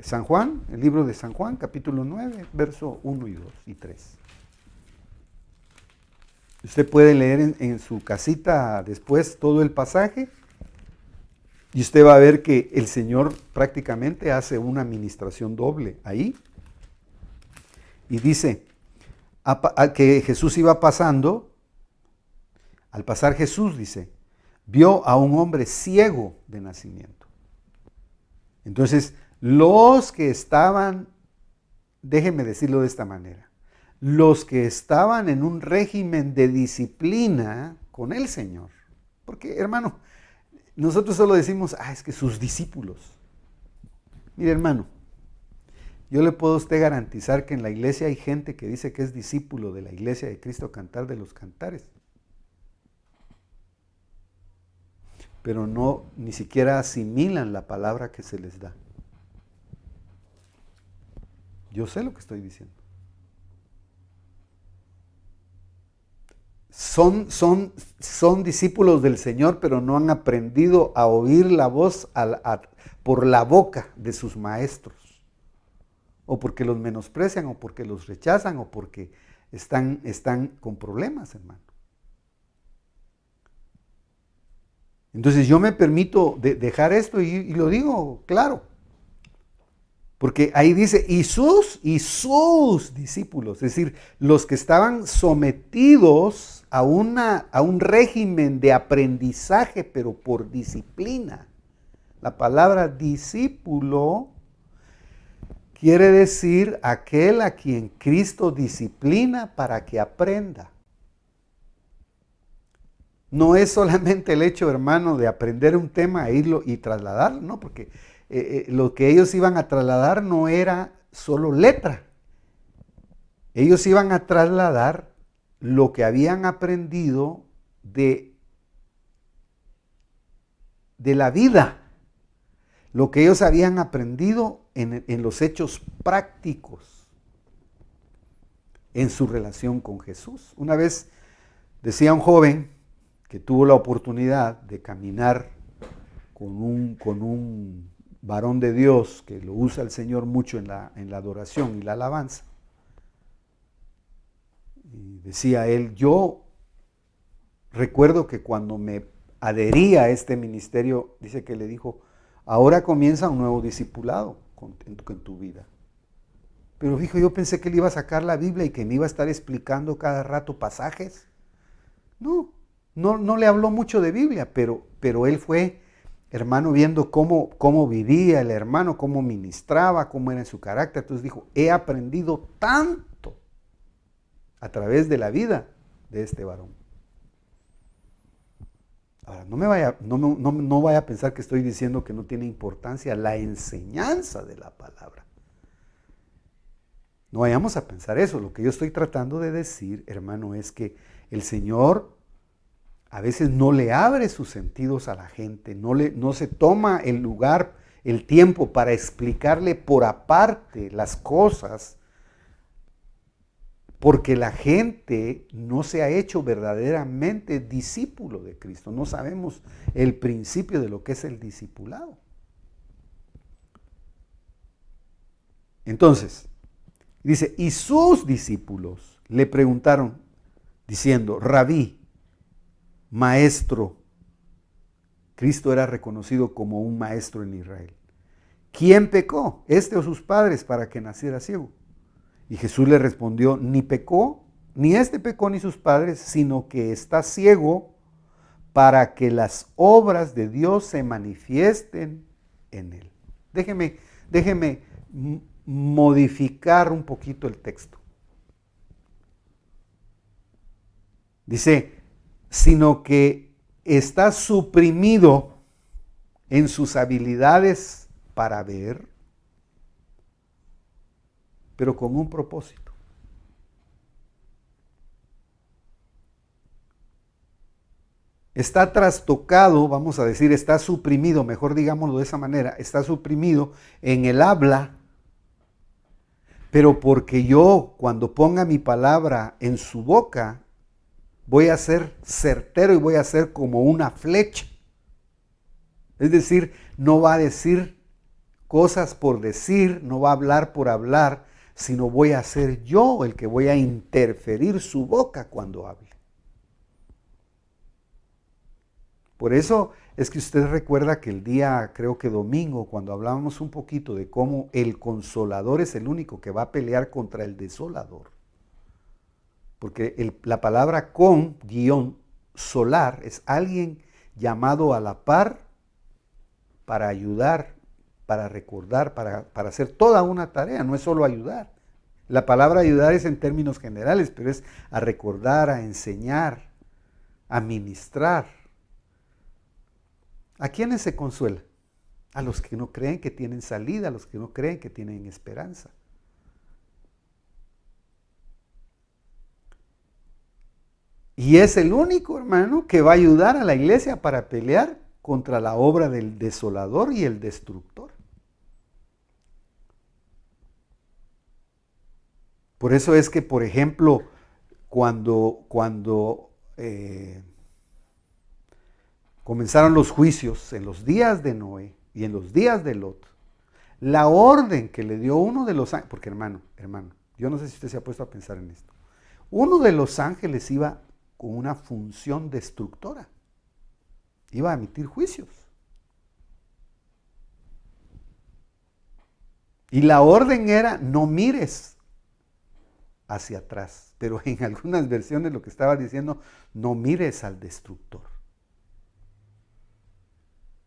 S1: San Juan, el libro de San Juan, capítulo 9, verso 1 y 2 y 3. Usted puede leer en su casita después todo el pasaje y usted va a ver que el Señor prácticamente hace una administración doble ahí. Y dice que Jesús iba pasando, al pasar Jesús, dice, vio a un hombre ciego de nacimiento. Entonces, los que estaban, déjenme decirlo de esta manera, los que estaban en un régimen de disciplina con el Señor, porque hermano, nosotros solo decimos, es que sus discípulos. Mire, hermano, yo le puedo a usted garantizar que en la iglesia hay gente que dice que es discípulo de la iglesia de Cristo Cantar de los Cantares, pero no, ni siquiera asimilan la palabra que se les da. Yo sé lo que estoy diciendo. Son discípulos del Señor, pero no han aprendido a oír la voz por la boca de sus maestros. O porque los menosprecian, o porque los rechazan, o porque están con problemas, hermano. Entonces yo me permito dejar esto y lo digo claro. Porque ahí dice, y sus discípulos, es decir, los que estaban sometidos a un régimen de aprendizaje, pero por disciplina. La palabra discípulo quiere decir aquel a quien Cristo disciplina para que aprenda. No es solamente el hecho, hermano, de aprender un tema e irlo y trasladarlo, no, porque lo que ellos iban a trasladar no era solo letra. Ellos iban a trasladar lo que habían aprendido de la vida, lo que ellos habían aprendido en los hechos prácticos, en su relación con Jesús. Una vez, Decía un joven que tuvo la oportunidad de caminar con un varón de Dios que lo usa el Señor mucho en la adoración y la alabanza. Y decía él, yo recuerdo que cuando me adherí a este ministerio, dice que le dijo, ahora comienza un nuevo discipulado en tu vida. Pero dijo, yo pensé que él iba a sacar la Biblia y que me iba a estar explicando cada rato pasajes. No le habló mucho de Biblia, pero él fue, hermano, viendo cómo vivía el hermano, cómo ministraba, cómo era su carácter. Entonces dijo, he aprendido tanto a través de la vida de este varón. Ahora, no vaya a pensar que estoy diciendo que no tiene importancia la enseñanza de la palabra. No vayamos a pensar eso. Lo que yo estoy tratando de decir, hermano, es que el Señor a veces no le abre sus sentidos a la gente, no se toma el lugar, el tiempo para explicarle por aparte las cosas, porque la gente no se ha hecho verdaderamente discípulo de Cristo. No sabemos el principio de lo que es el discipulado. Entonces, dice, y sus discípulos le preguntaron, diciendo, Rabí, maestro. Cristo era reconocido como un maestro en Israel. ¿Quién pecó, este o sus padres, para que naciera ciego? Y Jesús le respondió, ni pecó, ni este pecó ni sus padres, sino que está ciego para que las obras de Dios se manifiesten en él. Déjeme modificar un poquito el texto. Dice, sino que está suprimido en sus habilidades para ver, pero con un propósito. Está trastocado, vamos a decir, está suprimido, mejor digámoslo de esa manera, está suprimido en el habla, pero porque yo, cuando ponga mi palabra en su boca, voy a ser certero y voy a ser como una flecha. Es decir, no va a decir cosas por decir, no va a hablar por hablar, sino voy a ser yo el que voy a interferir su boca cuando hable. Por eso es que usted recuerda que el día, creo que domingo, cuando hablábamos un poquito de cómo el consolador es el único que va a pelear contra el desolador. Porque la palabra solar es alguien llamado a la par para ayudar, para recordar, para hacer toda una tarea, no es solo ayudar. La palabra ayudar es en términos generales, pero es a recordar, a enseñar, a ministrar. ¿A quiénes se consuela? A los que no creen que tienen salida, a los que no creen que tienen esperanza. Y es el único, hermano, que va a ayudar a la iglesia para pelear contra la obra del desolador y el destructor. Por eso es que, por ejemplo, cuando comenzaron los juicios en los días de Noé y en los días de Lot, la orden que le dio uno de los ángeles, porque hermano, yo no sé si usted se ha puesto a pensar en esto, uno de los ángeles iba con una función destructora, iba a emitir juicios. Y la orden era, no mires hacia atrás, pero en algunas versiones lo que estaba diciendo, no mires al destructor.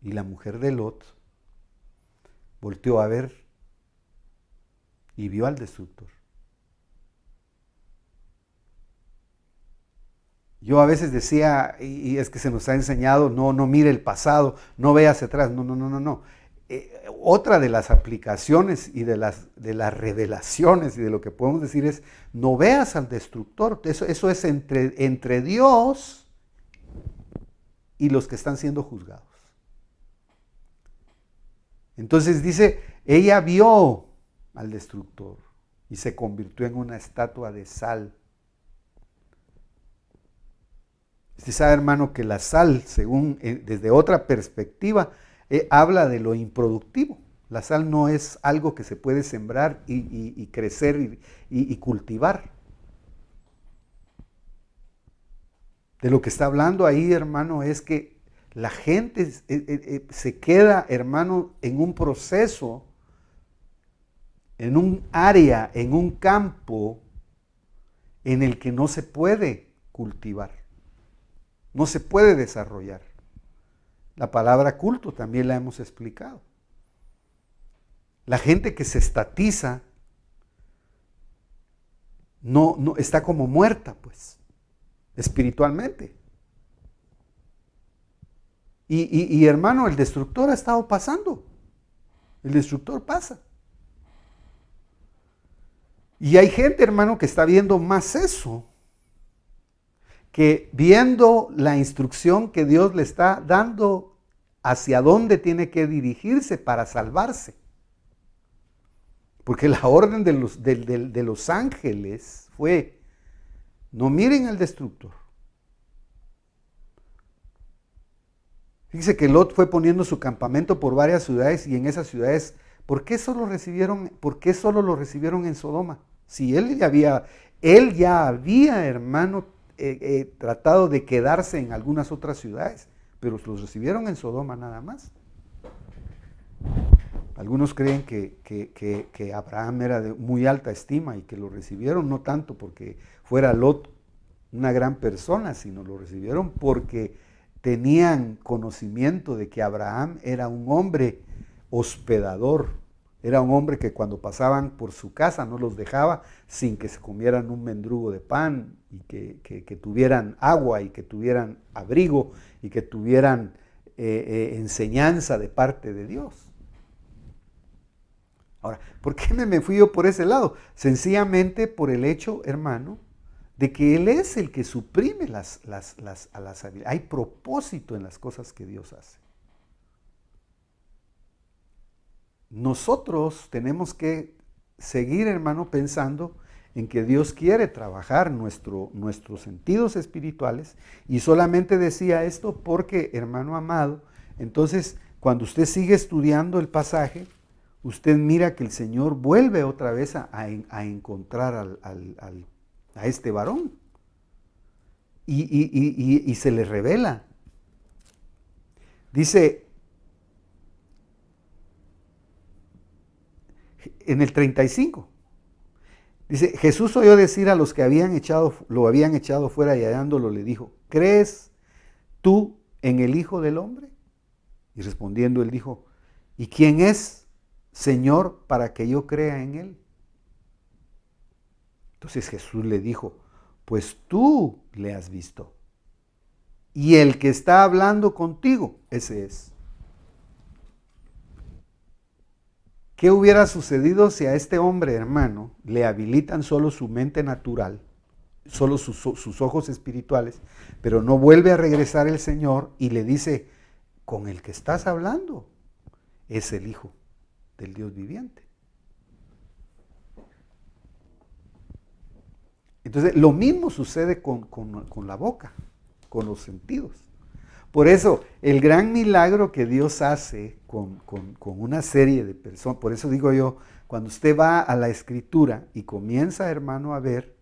S1: Y la mujer de Lot volteó a ver y vio al destructor. Yo a veces decía, y es que se nos ha enseñado, no mire el pasado, no vea hacia atrás, no. Otra de las aplicaciones y de las revelaciones y de lo que podemos decir es, no veas al destructor, eso es entre Dios y los que están siendo juzgados. Entonces dice, ella vio al destructor y se convirtió en una estatua de sal. Usted sabe, hermano, que la sal, según desde otra perspectiva, habla de lo improductivo. La sal no es algo que se puede sembrar y crecer y cultivar. De lo que está hablando ahí, hermano, es que la gente se queda, hermano, en un proceso, en un área, en un campo en el que no se puede cultivar, no se puede desarrollar. La palabra culto también la hemos explicado. La gente que se estatiza no está como muerta, pues, espiritualmente. Y hermano, el destructor ha estado pasando. El destructor pasa. Y hay gente, hermano, que está viendo más eso, que viendo la instrucción que Dios le está dando hacia dónde tiene que dirigirse para salvarse. Porque la orden de los ángeles fue, no miren al destructor. Fíjense que Lot fue poniendo su campamento por varias ciudades y en esas ciudades, ¿por qué solo lo recibieron en Sodoma? Si él ya había, hermano, tratado de quedarse en algunas otras ciudades, pero los recibieron en Sodoma nada más. Algunos creen que Abraham era de muy alta estima y que lo recibieron no tanto porque fuera Lot una gran persona, sino lo recibieron porque tenían conocimiento de que Abraham era un hombre hospedador, era un hombre que cuando pasaban por su casa no los dejaba sin que se comieran un mendrugo de pan y que tuvieran agua y que tuvieran abrigo y que tuvieran enseñanza de parte de Dios. Ahora, ¿por qué me fui yo por ese lado? Sencillamente por el hecho, hermano, de que Él es el que suprime a las habilidades. Hay propósito en las cosas que Dios hace. Nosotros tenemos que seguir, hermano, pensando en que Dios quiere trabajar nuestros sentidos espirituales, y solamente decía esto porque, hermano amado, entonces cuando usted sigue estudiando el pasaje, usted mira que el Señor vuelve otra vez a encontrar a este varón y se le revela. Dice en el 35, dice, Jesús oyó decir a los que lo habían echado fuera y hallándolo le dijo, ¿crees tú en el Hijo del Hombre? Y respondiendo él dijo, ¿y quién es, Señor, para que yo crea en él? Entonces Jesús le dijo, pues tú le has visto, y el que está hablando contigo, ese es. ¿Qué hubiera sucedido si a este hombre, hermano, le habilitan solo su mente natural, solo sus ojos espirituales, pero no vuelve a regresar el Señor y le dice, con el que estás hablando es el Hijo del Dios viviente? Entonces, lo mismo sucede con la boca, con los sentidos. Por eso, el gran milagro que Dios hace con una serie de personas, por eso digo yo, cuando usted va a la Escritura y comienza, hermano, a ver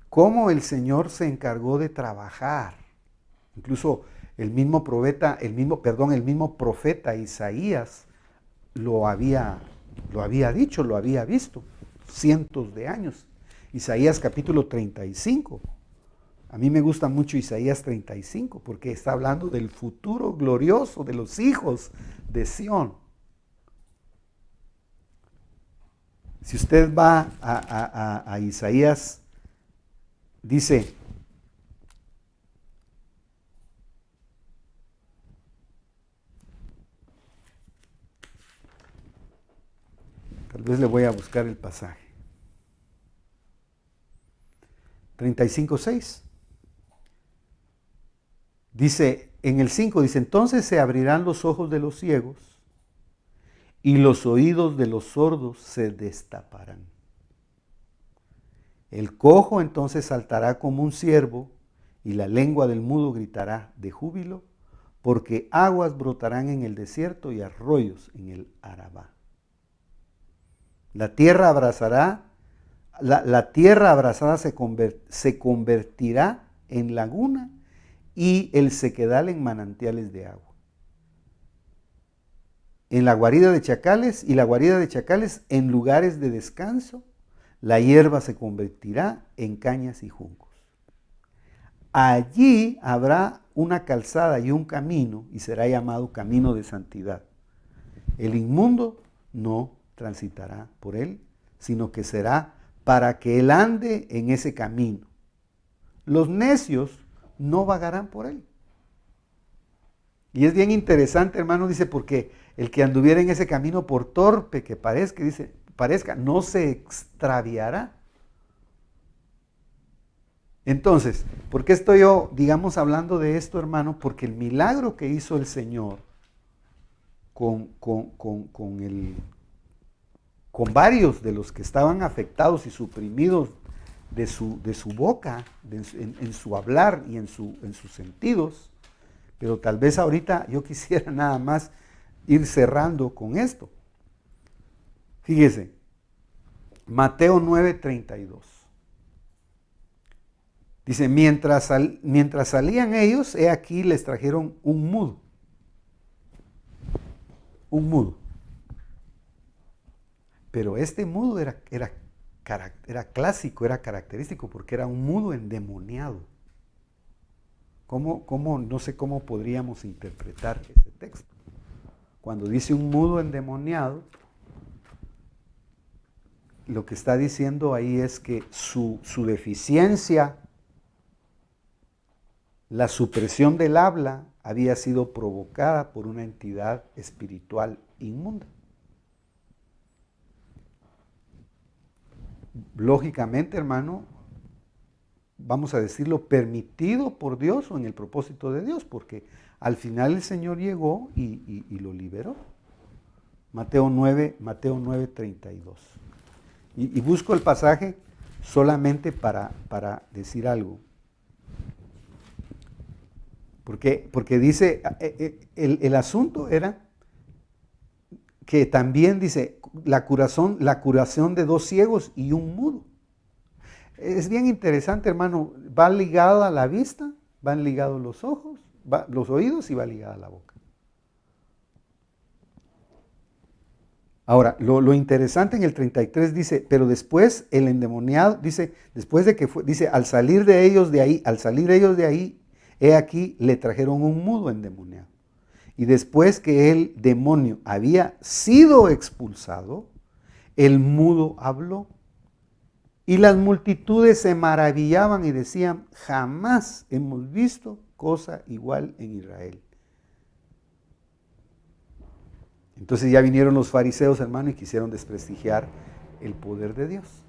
S1: cómo el Señor se encargó de trabajar, incluso el mismo profeta Isaías lo había dicho, lo había visto cientos de años. Isaías capítulo 35. A mí me gusta mucho Isaías 35 porque está hablando del futuro glorioso de los hijos de Sión. Si usted va a Isaías, dice, tal vez le voy a buscar el pasaje. 35:6. Dice, en el 5 dice, entonces se abrirán los ojos de los ciegos y los oídos de los sordos se destaparán. El cojo entonces saltará como un ciervo y la lengua del mudo gritará de júbilo, porque aguas brotarán en el desierto y arroyos en el Arabá. La tierra abrazará, la tierra abrazada se convertirá en laguna y el sequedal en manantiales de agua. En la guarida de chacales y la guarida de chacales en lugares de descanso, la hierba se convertirá en cañas y juncos. Allí habrá una calzada y un camino y será llamado camino de santidad. El inmundo no transitará por él, sino que será para que él ande en ese camino. Los necios no vagarán por él. Y es bien interesante, hermano, dice, porque el que anduviera en ese camino, por torpe que parezca, no se extraviará. Entonces, ¿por qué estoy yo, hablando de esto, hermano? Porque el milagro que hizo el Señor con varios de los que estaban afectados y suprimidos de su boca, en su hablar y en sus sentidos, pero tal vez ahorita yo quisiera nada más ir cerrando con esto. Fíjese, Mateo 9:32. Dice, mientras salían ellos, he aquí les trajeron un mudo. Un mudo. Pero este mudo era clásico, era característico, porque era un mudo endemoniado. No sé cómo podríamos interpretar ese texto? Cuando dice un mudo endemoniado, lo que está diciendo ahí es que su deficiencia, la supresión del habla, había sido provocada por una entidad espiritual inmunda. Lógicamente, hermano, vamos a decirlo, permitido por Dios o en el propósito de Dios, porque al final el Señor llegó y lo liberó. Mateo 9:32. Y busco el pasaje solamente para decir algo. Porque dice, el asunto era que también dice, la curación de 2 ciegos y un mudo. Es bien interesante, hermano, va ligada a la vista, van ligados los ojos, los oídos y va ligada a la boca. Ahora, lo interesante en el 33 dice, pero después el endemoniado, dice, después de que fue, dice, al salir ellos de ahí, he aquí, le trajeron un mudo endemoniado. Y después que el demonio había sido expulsado, el mudo habló. Y las multitudes se maravillaban y decían, jamás hemos visto cosa igual en Israel. Entonces ya vinieron los fariseos, hermano, y quisieron desprestigiar el poder de Dios,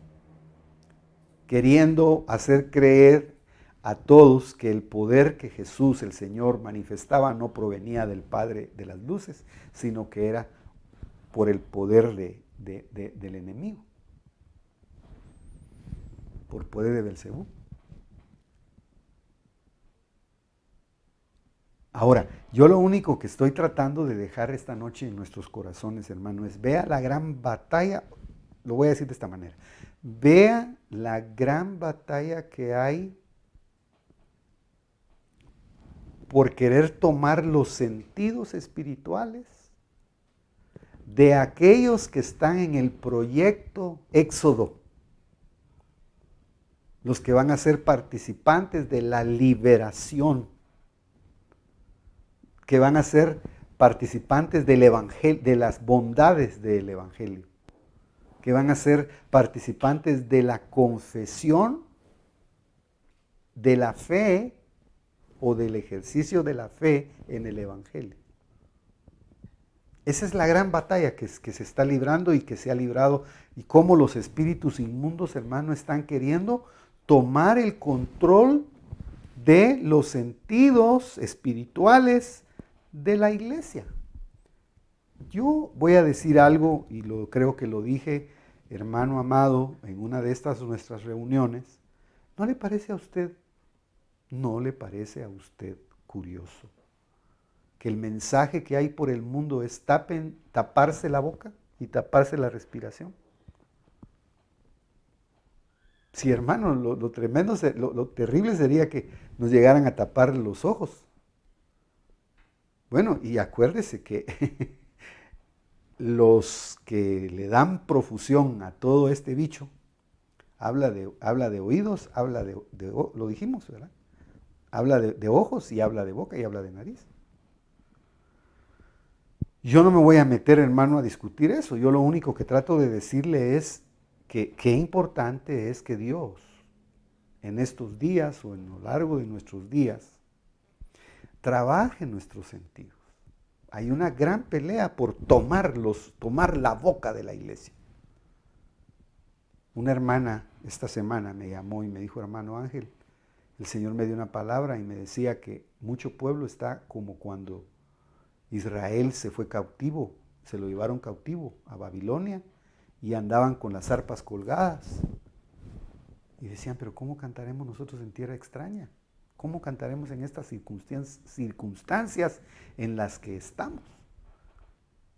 S1: queriendo hacer creer a todos que el poder que Jesús, el Señor, manifestaba no provenía del Padre de las luces, sino que era por el poder del enemigo, por poder de Belcebú. Ahora, yo lo único que estoy tratando de dejar esta noche en nuestros corazones, hermano, es vea la gran batalla, lo voy a decir de esta manera, vea la gran batalla que hay por querer tomar los sentidos espirituales de aquellos que están en el proyecto Éxodo, los que van a ser participantes de la liberación, que van a ser participantes del evangelio, de las bondades del evangelio, que van a ser participantes de la confesión de la fe o del ejercicio de la fe en el evangelio. Esa es la gran batalla que se está librando y que se ha librado, y cómo los espíritus inmundos, hermano, están queriendo tomar el control de los sentidos espirituales de la iglesia. Yo voy a decir algo, y creo que lo dije hermano amado, en una de estas nuestras reuniones, ¿no le parece a usted, no le parece a usted curioso que el mensaje que hay por el mundo es taparse la boca y taparse la respiración? Sí, hermano, lo tremendo, lo terrible sería que nos llegaran a tapar los ojos. Bueno, y acuérdese que los que le dan profusión a todo este bicho, habla de oídos, habla lo dijimos, ¿verdad? Habla de ojos y habla de boca y habla de nariz. Yo no me voy a meter, hermano, a discutir eso. Yo lo único que trato de decirle es que qué importante es que Dios, en estos días o en lo largo de nuestros días, trabaje nuestros sentidos. Hay una gran pelea por tomar la boca de la iglesia. Una hermana esta semana me llamó y me dijo, hermano Ángel, el Señor me dio una palabra y me decía que mucho pueblo está como cuando Israel se fue cautivo, se lo llevaron cautivo a Babilonia y andaban con las arpas colgadas. Y decían, pero ¿cómo cantaremos nosotros en tierra extraña? ¿Cómo cantaremos en estas circunstancias en las que estamos?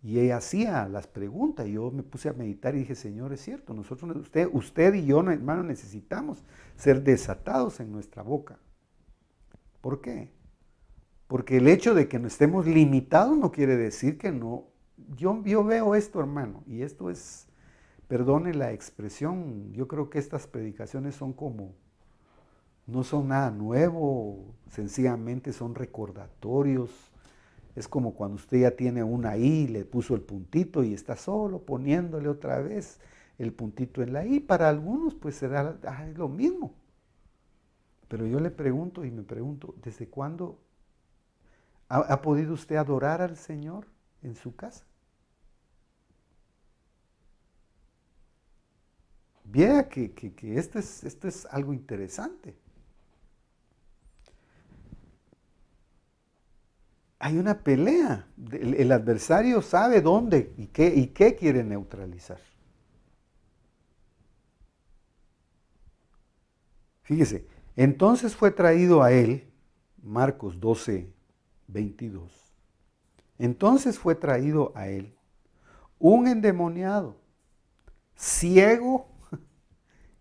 S1: Y ella hacía las preguntas, y yo me puse a meditar y dije, Señor, es cierto, nosotros, usted y yo, hermano, necesitamos ser desatados en nuestra boca. ¿Por qué? Porque el hecho de que no estemos limitados no quiere decir que no. Yo veo esto, hermano, y esto es, perdone la expresión, yo creo que estas predicaciones son como, no son nada nuevo, sencillamente son recordatorios. Es como cuando usted ya tiene una I, le puso el puntito y está solo poniéndole otra vez el puntito en la I. Para algunos pues será lo mismo. Pero yo le pregunto y me pregunto, ¿desde cuándo ha podido usted adorar al Señor en su casa? Vea que esto es algo interesante. Hay una pelea. El adversario sabe dónde y qué quiere neutralizar. Fíjese, entonces fue traído a él, Marcos 12, 22. Entonces fue traído a él un endemoniado, ciego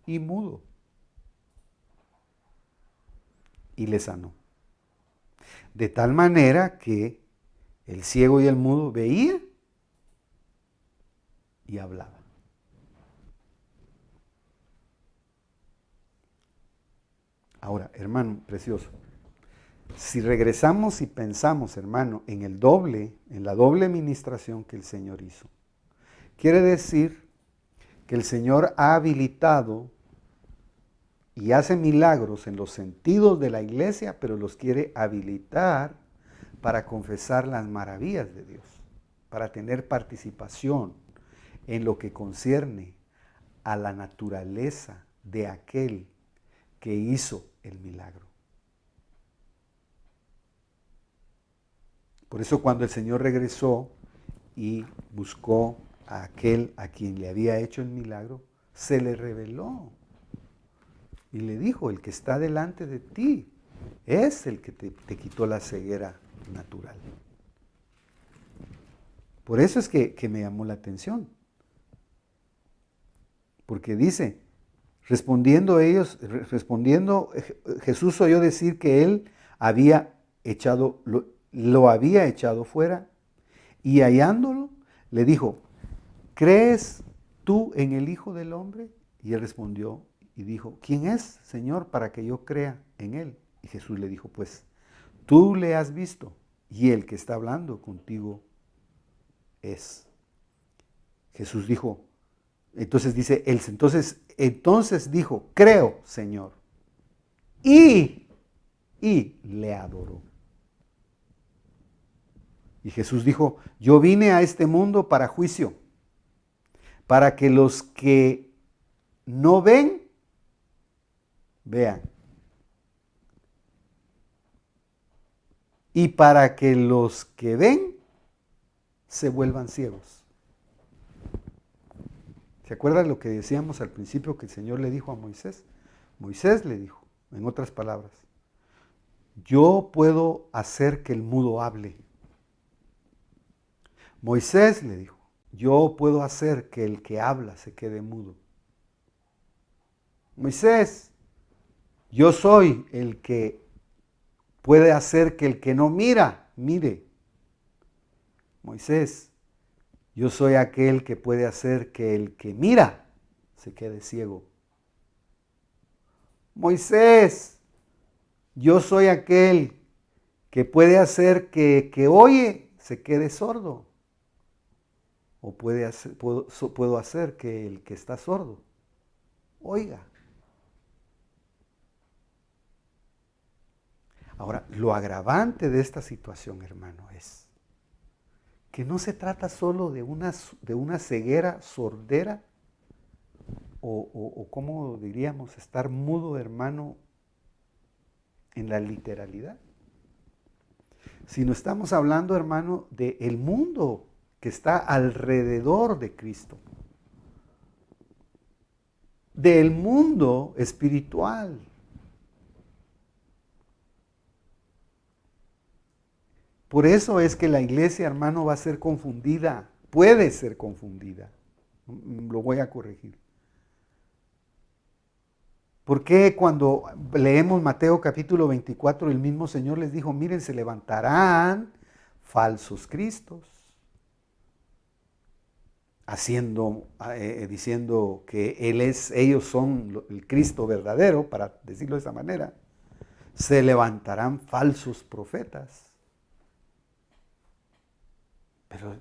S1: y mudo, y le sanó. De tal manera que el ciego y el mudo veían y hablaban. Ahora, hermano precioso, si regresamos y pensamos, hermano, en la doble ministración que el Señor hizo, quiere decir que el Señor ha habilitado y hace milagros en los sentidos de la iglesia, pero los quiere habilitar para confesar las maravillas de Dios, para tener participación en lo que concierne a la naturaleza de aquel que hizo el milagro. Por eso cuando el Señor regresó y buscó a aquel a quien le había hecho el milagro, se le reveló. Y le dijo, el que está delante de ti es el que te quitó la ceguera natural. Por eso es que me llamó la atención. Porque dice, respondiendo Jesús oyó decir que él había echado, lo había echado fuera, y hallándolo, le dijo, ¿crees tú en el Hijo del Hombre? Y él respondió y dijo, ¿quién es, Señor, para que yo crea en él? Y Jesús le dijo, pues, tú le has visto, y el que está hablando contigo es. Jesús dijo, entonces dijo, creo, Señor. Y le adoró. Y Jesús dijo, yo vine a este mundo para juicio, para que los que no ven, vean. Y para que los que ven, se vuelvan ciegos. ¿Se acuerdan lo que decíamos al principio que el Señor le dijo a Moisés? Moisés le dijo, en otras palabras, yo puedo hacer que el mudo hable. Moisés le dijo, yo puedo hacer que el que habla se quede mudo. Moisés, yo soy el que puede hacer que el que no mira, mire. Moisés, yo soy aquel que puede hacer que el que mira se quede ciego. Moisés, yo soy aquel que puede hacer que el que oye se quede sordo. O puedo hacer que el que está sordo oiga. Ahora, lo agravante de esta situación, hermano, es que no se trata solo de una ceguera sordera o ¿cómo diríamos? Estar mudo, hermano, en la literalidad. Sino estamos hablando, hermano, del mundo que está alrededor de Cristo. Del mundo espiritual. Por eso es que la iglesia, hermano, va a ser confundida, puede ser confundida. Lo voy a corregir. ¿Por qué cuando leemos Mateo capítulo 24, el mismo Señor les dijo, miren, se levantarán falsos cristos, diciendo que ellos son el Cristo verdadero, para decirlo de esa manera, se levantarán falsos profetas.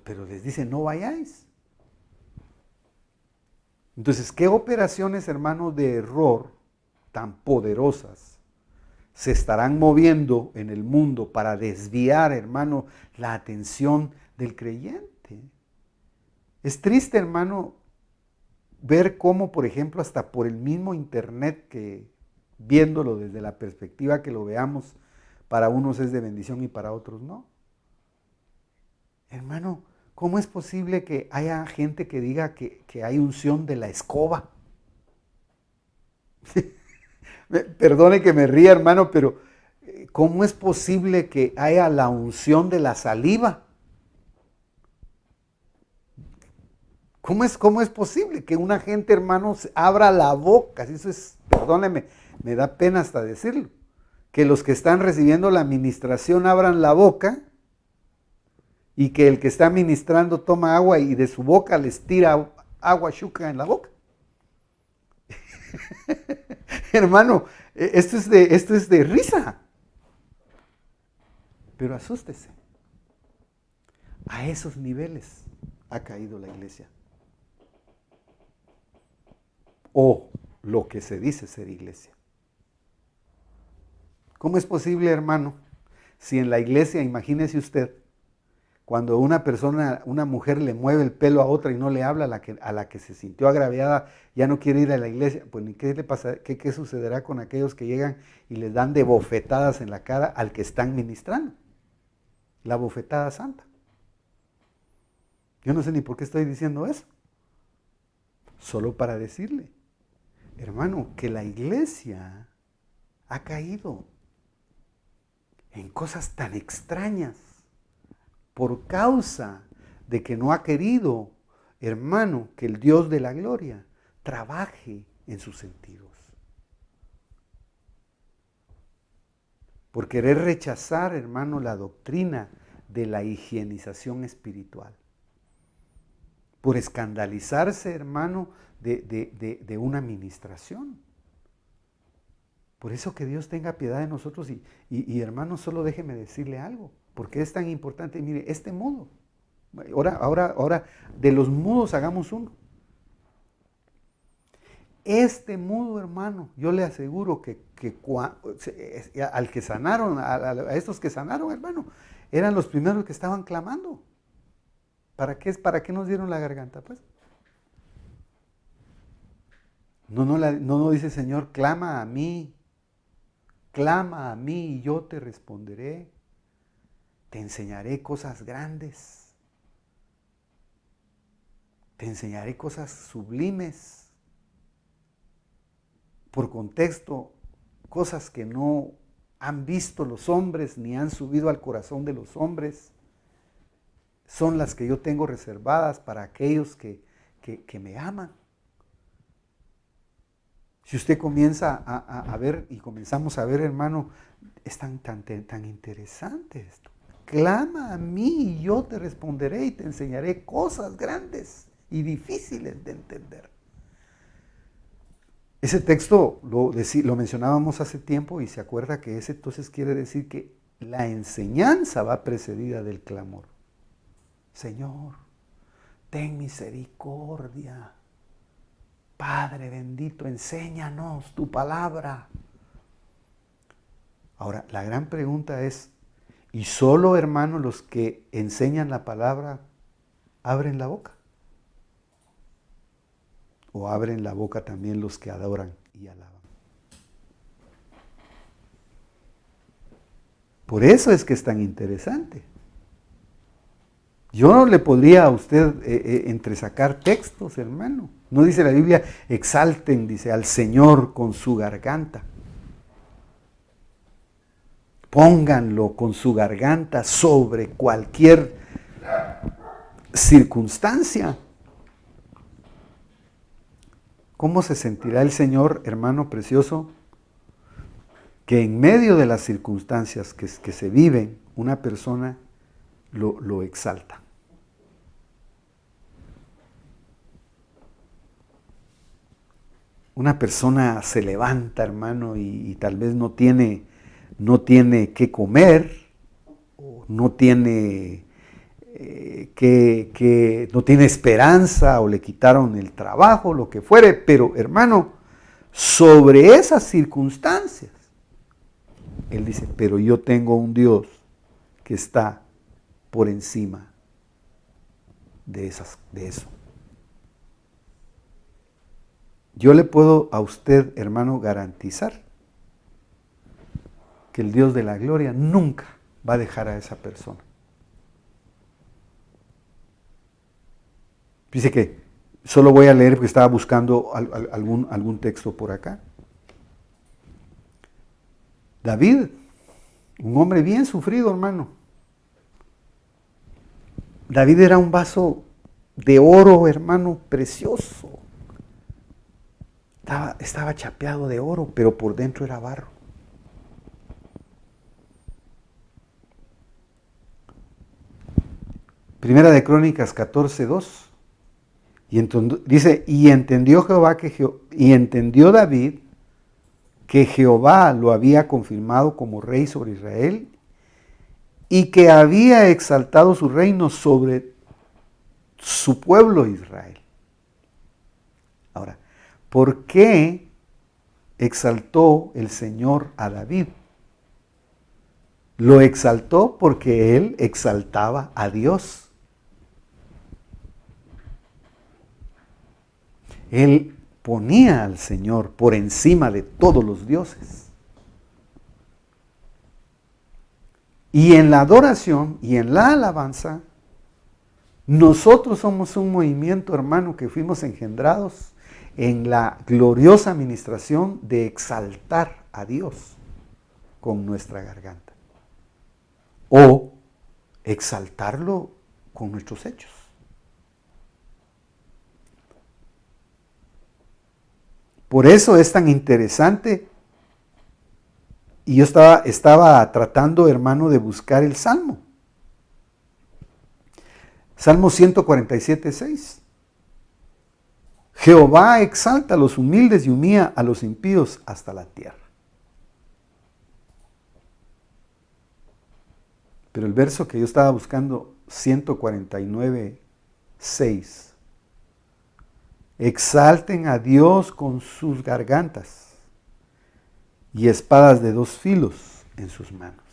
S1: Pero les dice, no vayáis. Entonces, ¿qué operaciones, hermanos, de error tan poderosas se estarán moviendo en el mundo para desviar, hermano, la atención del creyente? Es triste, hermano, ver cómo, por ejemplo, hasta por el mismo internet, que viéndolo desde la perspectiva que lo veamos, para unos es de bendición y para otros no. Hermano, ¿cómo es posible que haya gente que diga que hay unción de la escoba? Perdone que me ría, hermano, pero ¿cómo es posible que haya la unción de la saliva? ¿Cómo es posible que una gente, hermano, abra la boca? Eso es, perdóneme, me da pena hasta decirlo. Que los que están recibiendo la administración abran la boca y que el que está ministrando toma agua y de su boca les tira agua chuca en la boca. Hermano, esto es de risa. Pero asústese. A esos niveles ha caído la iglesia. O lo que se dice ser iglesia. ¿Cómo es posible, hermano? Si en la iglesia, imagínese usted, cuando una mujer le mueve el pelo a otra y no le habla, a la que se sintió agraviada, ya no quiere ir a la iglesia, pues ¿qué le pasa? ¿Qué sucederá con aquellos que llegan y les dan de bofetadas en la cara al que están ministrando? La bofetada santa. Yo no sé ni por qué estoy diciendo eso. Solo para decirle, hermano, que la iglesia ha caído en cosas tan extrañas por causa de que no ha querido, hermano, que el Dios de la gloria trabaje en sus sentidos. Por querer rechazar, hermano, la doctrina de la higienización espiritual. Por escandalizarse, hermano, de una administración. Por eso que Dios tenga piedad de nosotros y hermano, solo déjeme decirle algo. Porque es tan importante, mire, este mudo. Ahora, de los mudos hagamos uno. Este mudo, hermano, yo le aseguro que al que sanaron, a estos que sanaron, hermano, eran los primeros que estaban clamando. ¿Para qué nos dieron la garganta, pues? No dice, Señor, clama a mí y yo te responderé. Te enseñaré cosas grandes. te enseñaré cosas sublimes, por contexto, cosas que no han visto los hombres ni han subido al corazón de los hombres. Son las que yo tengo reservadas para aquellos que me aman. Si usted comienza a ver y comenzamos a ver, hermano, es tan interesante esto. Clama a mí y yo te responderé y te enseñaré cosas grandes y difíciles de entender. Ese texto lo mencionábamos hace tiempo y se acuerda que ese entonces quiere decir que la enseñanza va precedida del clamor. Señor, ten misericordia. Padre bendito, enséñanos tu palabra. Ahora, la gran pregunta es, ¿y solo, hermano, los que enseñan la palabra abren la boca? ¿O abren la boca también los que adoran y alaban? Por eso es que es tan interesante. Yo no le podría a usted entresacar textos, hermano. No dice la Biblia, exalten, dice, al Señor con su garganta. Pónganlo con su garganta sobre cualquier circunstancia. ¿Cómo se sentirá el Señor, hermano precioso, que en medio de las circunstancias que se viven, una persona lo exalta? Una persona se levanta, hermano, y tal vez no tiene qué comer, o no tiene no tiene esperanza, o le quitaron el trabajo, lo que fuere, pero hermano, sobre esas circunstancias, él dice, pero yo tengo un Dios que está por encima de eso. Yo le puedo a usted, hermano, garantizar que el Dios de la gloria nunca va a dejar a esa persona. Dice que solo voy a leer porque estaba buscando algún texto por acá. David, un hombre bien sufrido, hermano. David era un vaso de oro, hermano, precioso. Estaba chapeado de oro, pero por dentro era barro. Primera de Crónicas 14:2. Dice, y entendió David que Jehová lo había confirmado como rey sobre Israel y que había exaltado su reino sobre su pueblo Israel. Ahora, ¿por qué exaltó el Señor a David? Lo exaltó porque él exaltaba a Dios. Él ponía al Señor por encima de todos los dioses. Y en la adoración y en la alabanza, nosotros somos un movimiento, hermano, que fuimos engendrados en la gloriosa administración de exaltar a Dios con nuestra garganta. O exaltarlo con nuestros hechos. Por eso es tan interesante. Y yo estaba tratando, hermano, de buscar el Salmo. Salmo 147:6. Jehová exalta a los humildes y humilla a los impíos hasta la tierra. Pero el verso que yo estaba buscando, 149:6. Exalten a Dios con sus gargantas y espadas de 2 filos en sus manos.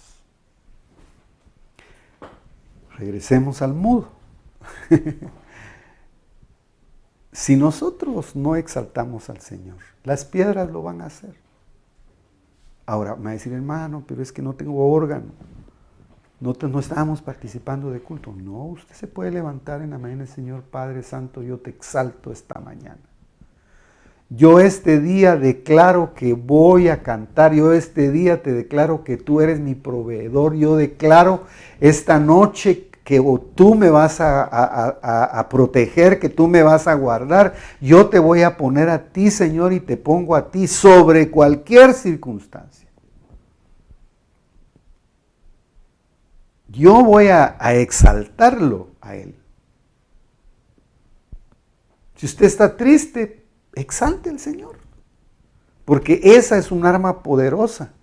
S1: Regresemos al mudo. Si nosotros no exaltamos al Señor, las piedras lo van a hacer. Ahora me va a decir, hermano, pero es que no tengo órgano. No estábamos participando de culto. No, usted se puede levantar en la mañana, Señor Padre Santo, yo te exalto esta mañana. Yo este día declaro que voy a cantar, yo este día te declaro que tú eres mi proveedor, yo declaro esta noche que tú me vas a proteger, que tú me vas a guardar, yo te voy a poner a ti, Señor, y te pongo a ti sobre cualquier circunstancia. Yo voy a exaltarlo a Él. Si usted está triste, exalte al Señor, porque esa es un arma poderosa.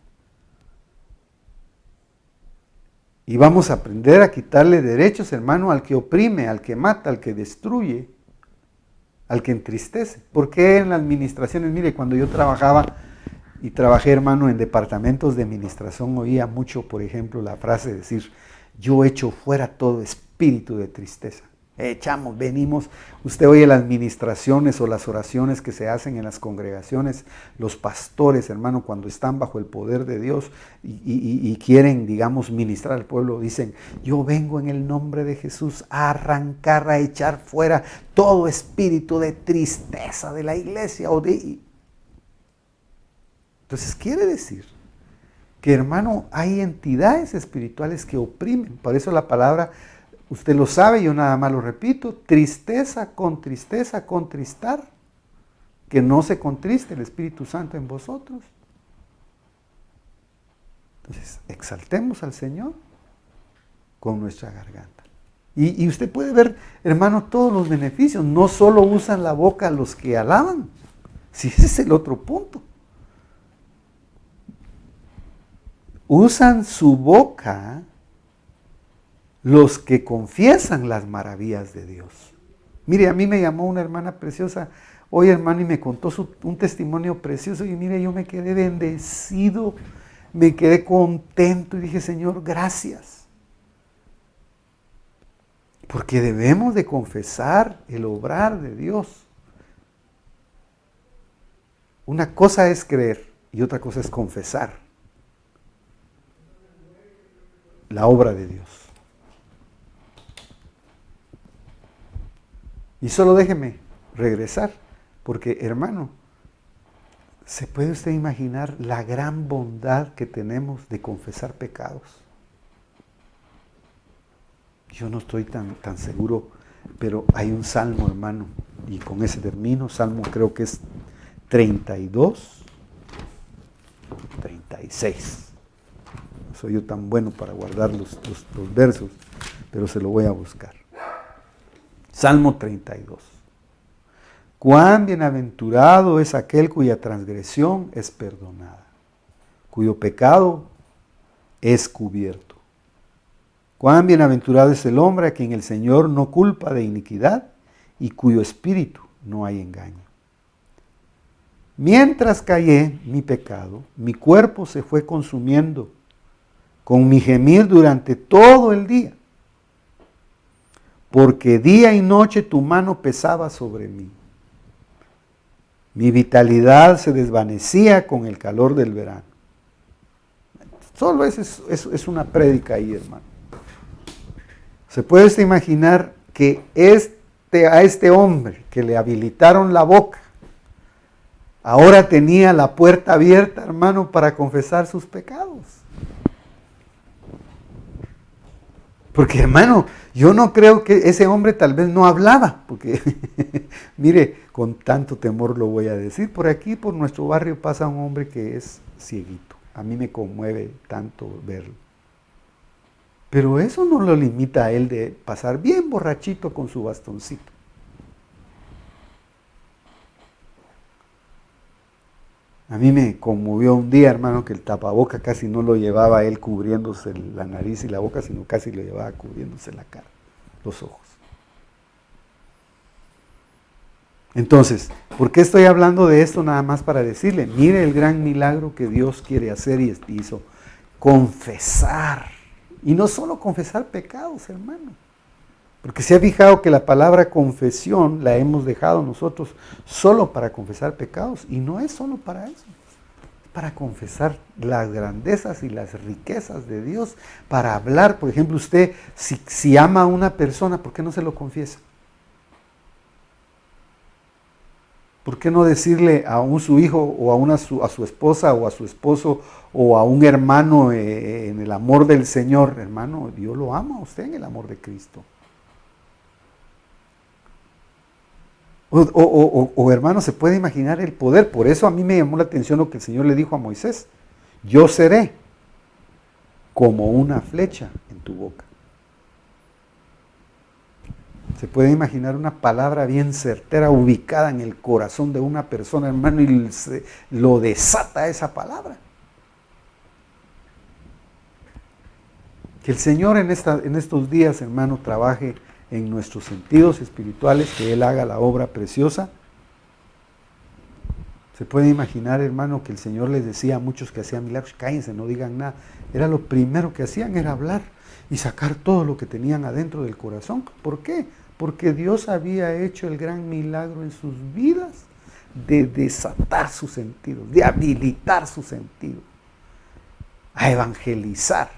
S1: Y vamos a aprender a quitarle derechos, hermano, al que oprime, al que mata, al que destruye, al que entristece. Porque en las administraciones, mire, cuando yo trabajaba y trabajé, hermano, en departamentos de administración, oía mucho, por ejemplo, la frase decir, yo echo fuera todo espíritu de tristeza. Echamos, venimos, usted oye las administraciones o las oraciones que se hacen en las congregaciones, los pastores, hermano, cuando están bajo el poder de Dios y quieren, digamos, ministrar al pueblo, dicen, yo vengo en el nombre de Jesús a arrancar, a echar fuera todo espíritu de tristeza de la iglesia. Entonces quiere decir que, hermano, hay entidades espirituales que oprimen, por eso la palabra, usted lo sabe, yo nada más lo repito, tristeza, contristar, que no se contriste el Espíritu Santo en vosotros. Entonces, exaltemos al Señor con nuestra garganta. Y usted puede ver, hermano, todos los beneficios, no solo usan la boca los que alaban, si ese es el otro punto. Usan su boca los que confiesan las maravillas de Dios. Mire, a mí me llamó una hermana preciosa hoy, hermano, y me contó un testimonio precioso. Y mire, yo me quedé bendecido, me quedé contento y dije, Señor, gracias. Porque debemos de confesar el obrar de Dios. Una cosa es creer y otra cosa es confesar la obra de Dios. Y solo déjeme regresar, porque, hermano, ¿se puede usted imaginar la gran bondad que tenemos de confesar pecados? Yo no estoy tan seguro, pero hay un salmo, hermano, y con ese termino, salmo creo que es 32, 36. No soy yo tan bueno para guardar los versos, pero se lo voy a buscar. Salmo 32. Cuán bienaventurado es aquel cuya transgresión es perdonada, cuyo pecado es cubierto. Cuán bienaventurado es el hombre a quien el Señor no culpa de iniquidad y cuyo espíritu no hay engaño. Mientras callé mi pecado, mi cuerpo se fue consumiendo con mi gemir durante todo el día, porque día y noche tu mano pesaba sobre mí. Mi vitalidad se desvanecía con el calor del verano. Solo es una prédica ahí, hermano. ¿Se puede usted imaginar que a este hombre que le habilitaron la boca, ahora tenía la puerta abierta, hermano, para confesar sus pecados? Porque, hermano, yo no creo que ese hombre tal vez no hablaba, porque, mire, con tanto temor lo voy a decir, por aquí, por nuestro barrio, pasa un hombre que es cieguito. A mí me conmueve tanto verlo. Pero eso no lo limita a él de pasar bien borrachito con su bastoncito. A mí me conmovió un día, hermano, que el tapaboca casi no lo llevaba él cubriéndose la nariz y la boca, sino casi lo llevaba cubriéndose la cara, los ojos. Entonces, ¿por qué estoy hablando de esto? Nada más para decirle, mire el gran milagro que Dios quiere hacer y hizo. Confesar. Y no solo confesar pecados, hermano. Porque se ha fijado que la palabra confesión la hemos dejado nosotros solo para confesar pecados. Y no es solo para eso. para confesar las grandezas y las riquezas de Dios, para hablar. Por ejemplo, usted, si ama a una persona, ¿por qué no se lo confiesa? ¿Por qué no decirle a su hijo o a su esposa o a su esposo o a un hermano en el amor del Señor? Hermano, yo lo amo a usted en el amor de Cristo. O hermano, se puede imaginar el poder. Por eso a mí me llamó la atención lo que el Señor le dijo a Moisés. Yo seré como una flecha en tu boca. Se puede imaginar una palabra bien certera ubicada en el corazón de una persona, hermano, y lo desata esa palabra. Que el Señor en estos días, hermano, trabaje en nuestros sentidos espirituales, que Él haga la obra preciosa. Se puede imaginar, hermano, que el Señor les decía a muchos que hacían milagros, cállense, no digan nada. Era lo primero que hacían, era hablar y sacar todo lo que tenían adentro del corazón. ¿Por qué? Porque Dios había hecho el gran milagro en sus vidas de desatar sus sentidos, de habilitar sus sentidos, a evangelizar.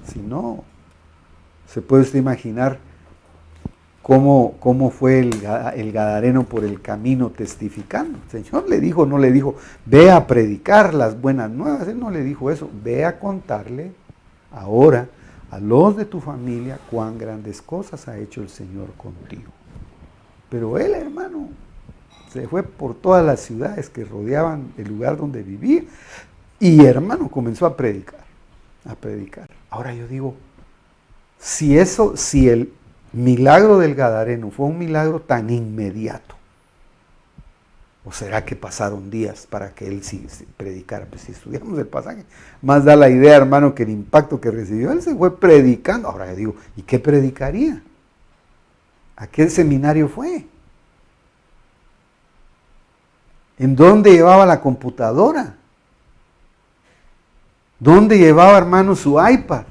S1: Si no, se puede usted imaginar cómo fue el gadareno por el camino testificando. El Señor le dijo, no le dijo, ve a predicar las buenas nuevas. Él no le dijo eso, ve a contarle ahora a los de tu familia cuán grandes cosas ha hecho el Señor contigo. Pero él, hermano, se fue por todas las ciudades que rodeaban el lugar donde vivía y, hermano, comenzó a predicar, a predicar. Ahora yo digo, si el milagro del Gadareno fue un milagro tan inmediato, ¿o será que pasaron días para que él sí predicara? Pues si estudiamos el pasaje, más da la idea, hermano, que el impacto que recibió, él se fue predicando. Ahora yo digo, ¿y qué predicaría? ¿A qué seminario fue? ¿En dónde llevaba la computadora? ¿Dónde llevaba, hermano, su iPad?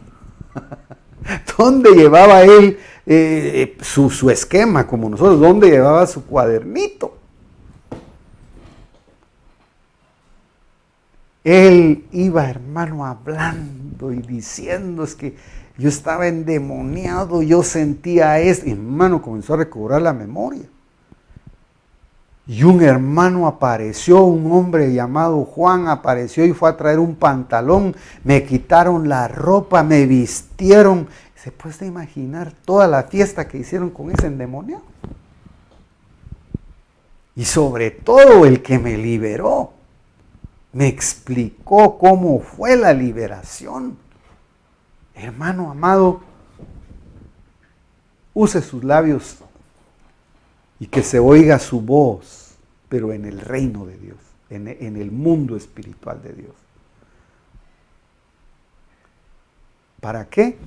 S1: ¿Dónde llevaba él su esquema, como nosotros? ¿Dónde llevaba su cuadernito? Él iba, hermano, hablando y diciendo, es que yo estaba endemoniado, yo sentía esto. Y, hermano, comenzó a recobrar la memoria. Y un hermano apareció, un hombre llamado Juan apareció y fue a traer un pantalón. Me quitaron la ropa, me vistieron. ¿Se puede imaginar toda la fiesta que hicieron con ese endemoniado? Y sobre todo el que me liberó. Me explicó cómo fue la liberación. Hermano amado, use sus labios y que se oiga su voz, pero en el reino de Dios, en el mundo espiritual de Dios. ¿Para qué?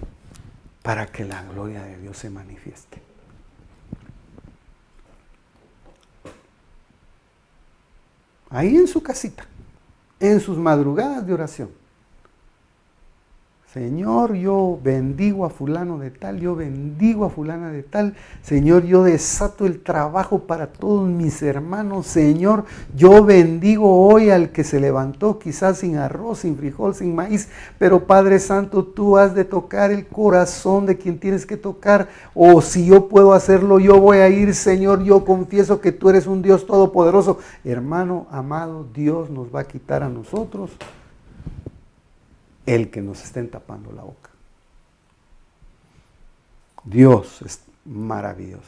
S1: Para que la gloria de Dios se manifieste. Ahí en su casita, en sus madrugadas de oración. Señor, yo bendigo a fulano de tal, yo bendigo a fulana de tal. Señor, yo desato el trabajo para todos mis hermanos. Señor, yo bendigo hoy al que se levantó quizás sin arroz, sin frijol, sin maíz. Pero Padre Santo, tú has de tocar el corazón de quien tienes que tocar. O si yo puedo hacerlo, yo voy a ir, Señor. Yo confieso que tú eres un Dios todopoderoso. Hermano amado, Dios nos va a quitar a nosotros el que nos estén tapando la boca. Dios es maravilloso.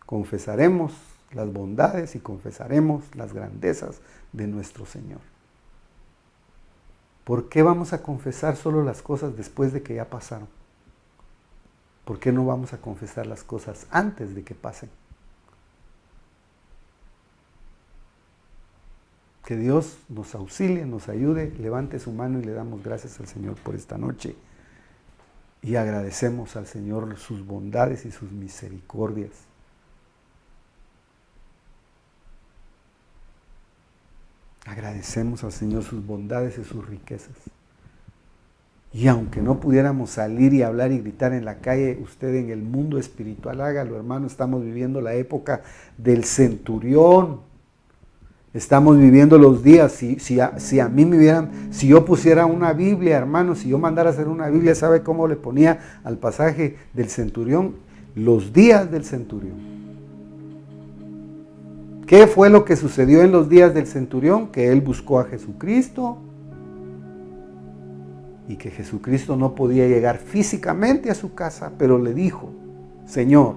S1: Confesaremos las bondades y confesaremos las grandezas de nuestro Señor. ¿Por qué vamos a confesar solo las cosas después de que ya pasaron? ¿Por qué no vamos a confesar las cosas antes de que pasen? Que Dios nos auxilie, nos ayude, levante su mano y le damos gracias al Señor por esta noche. Y agradecemos al Señor sus bondades y sus misericordias. Agradecemos al Señor sus bondades y sus riquezas. Y aunque no pudiéramos salir y hablar y gritar en la calle, usted en el mundo espiritual hágalo, hermano. Estamos viviendo la época del centurión. Estamos viviendo los días. Si a mí me hubieran, si yo pusiera una Biblia, hermano, si yo mandara a hacer una Biblia, ¿sabe cómo le ponía al pasaje del centurión? Los días del centurión. ¿Qué fue lo que sucedió en los días del centurión? Que él buscó a Jesucristo y que Jesucristo no podía llegar físicamente a su casa, pero le dijo: Señor,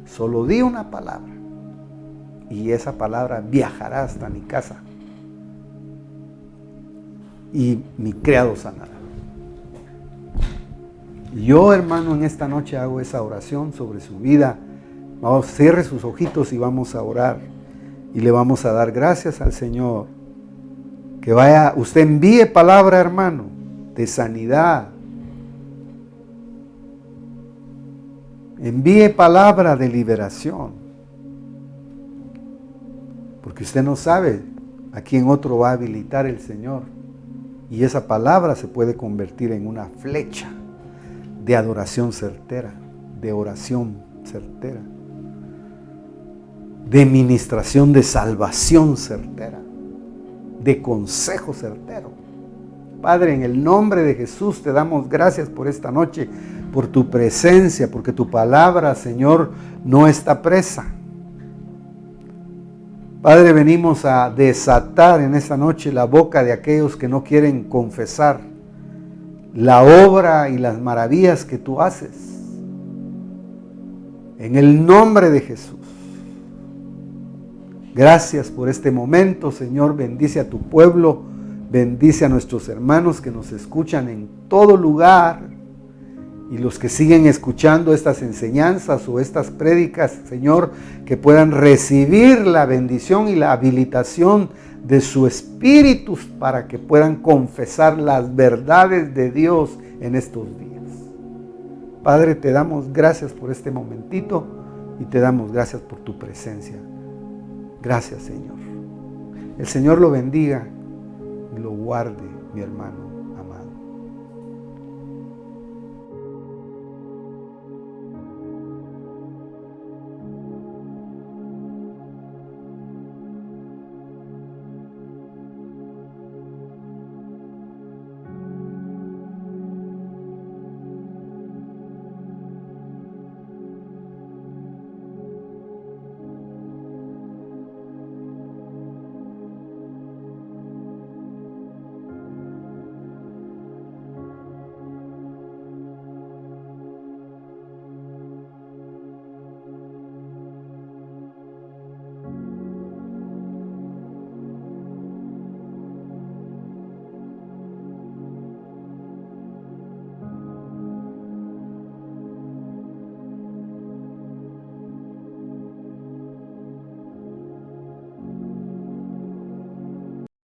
S1: solo di una palabra y esa palabra viajará hasta mi casa y mi criado sanará. Yo, hermano, en esta noche hago esa oración sobre su vida. Vamos, cierre sus ojitos y vamos a orar y le vamos a dar gracias al Señor. Que vaya, usted envíe palabra, hermano, de sanidad. Envíe palabra de liberación. Porque usted no sabe a quién otro va a habilitar el Señor. Y esa palabra se puede convertir en una flecha de adoración certera, de oración certera, de ministración de salvación certera, de consejo certero. Padre, en el nombre de Jesús te damos gracias por esta noche, por tu presencia, porque tu palabra, Señor, no está presa. Padre, venimos a desatar en esta noche la boca de aquellos que no quieren confesar la obra y las maravillas que tú haces. En el nombre de Jesús. Gracias por este momento, Señor. Bendice a tu pueblo. Bendice a nuestros hermanos que nos escuchan en todo lugar. Y los que siguen escuchando estas enseñanzas o estas prédicas, Señor, que puedan recibir la bendición y la habilitación de su espíritu para que puedan confesar las verdades de Dios en estos días. Padre, te damos gracias por este momentito y te damos gracias por tu presencia. Gracias, Señor. El Señor lo bendiga y lo guarde, mi hermano.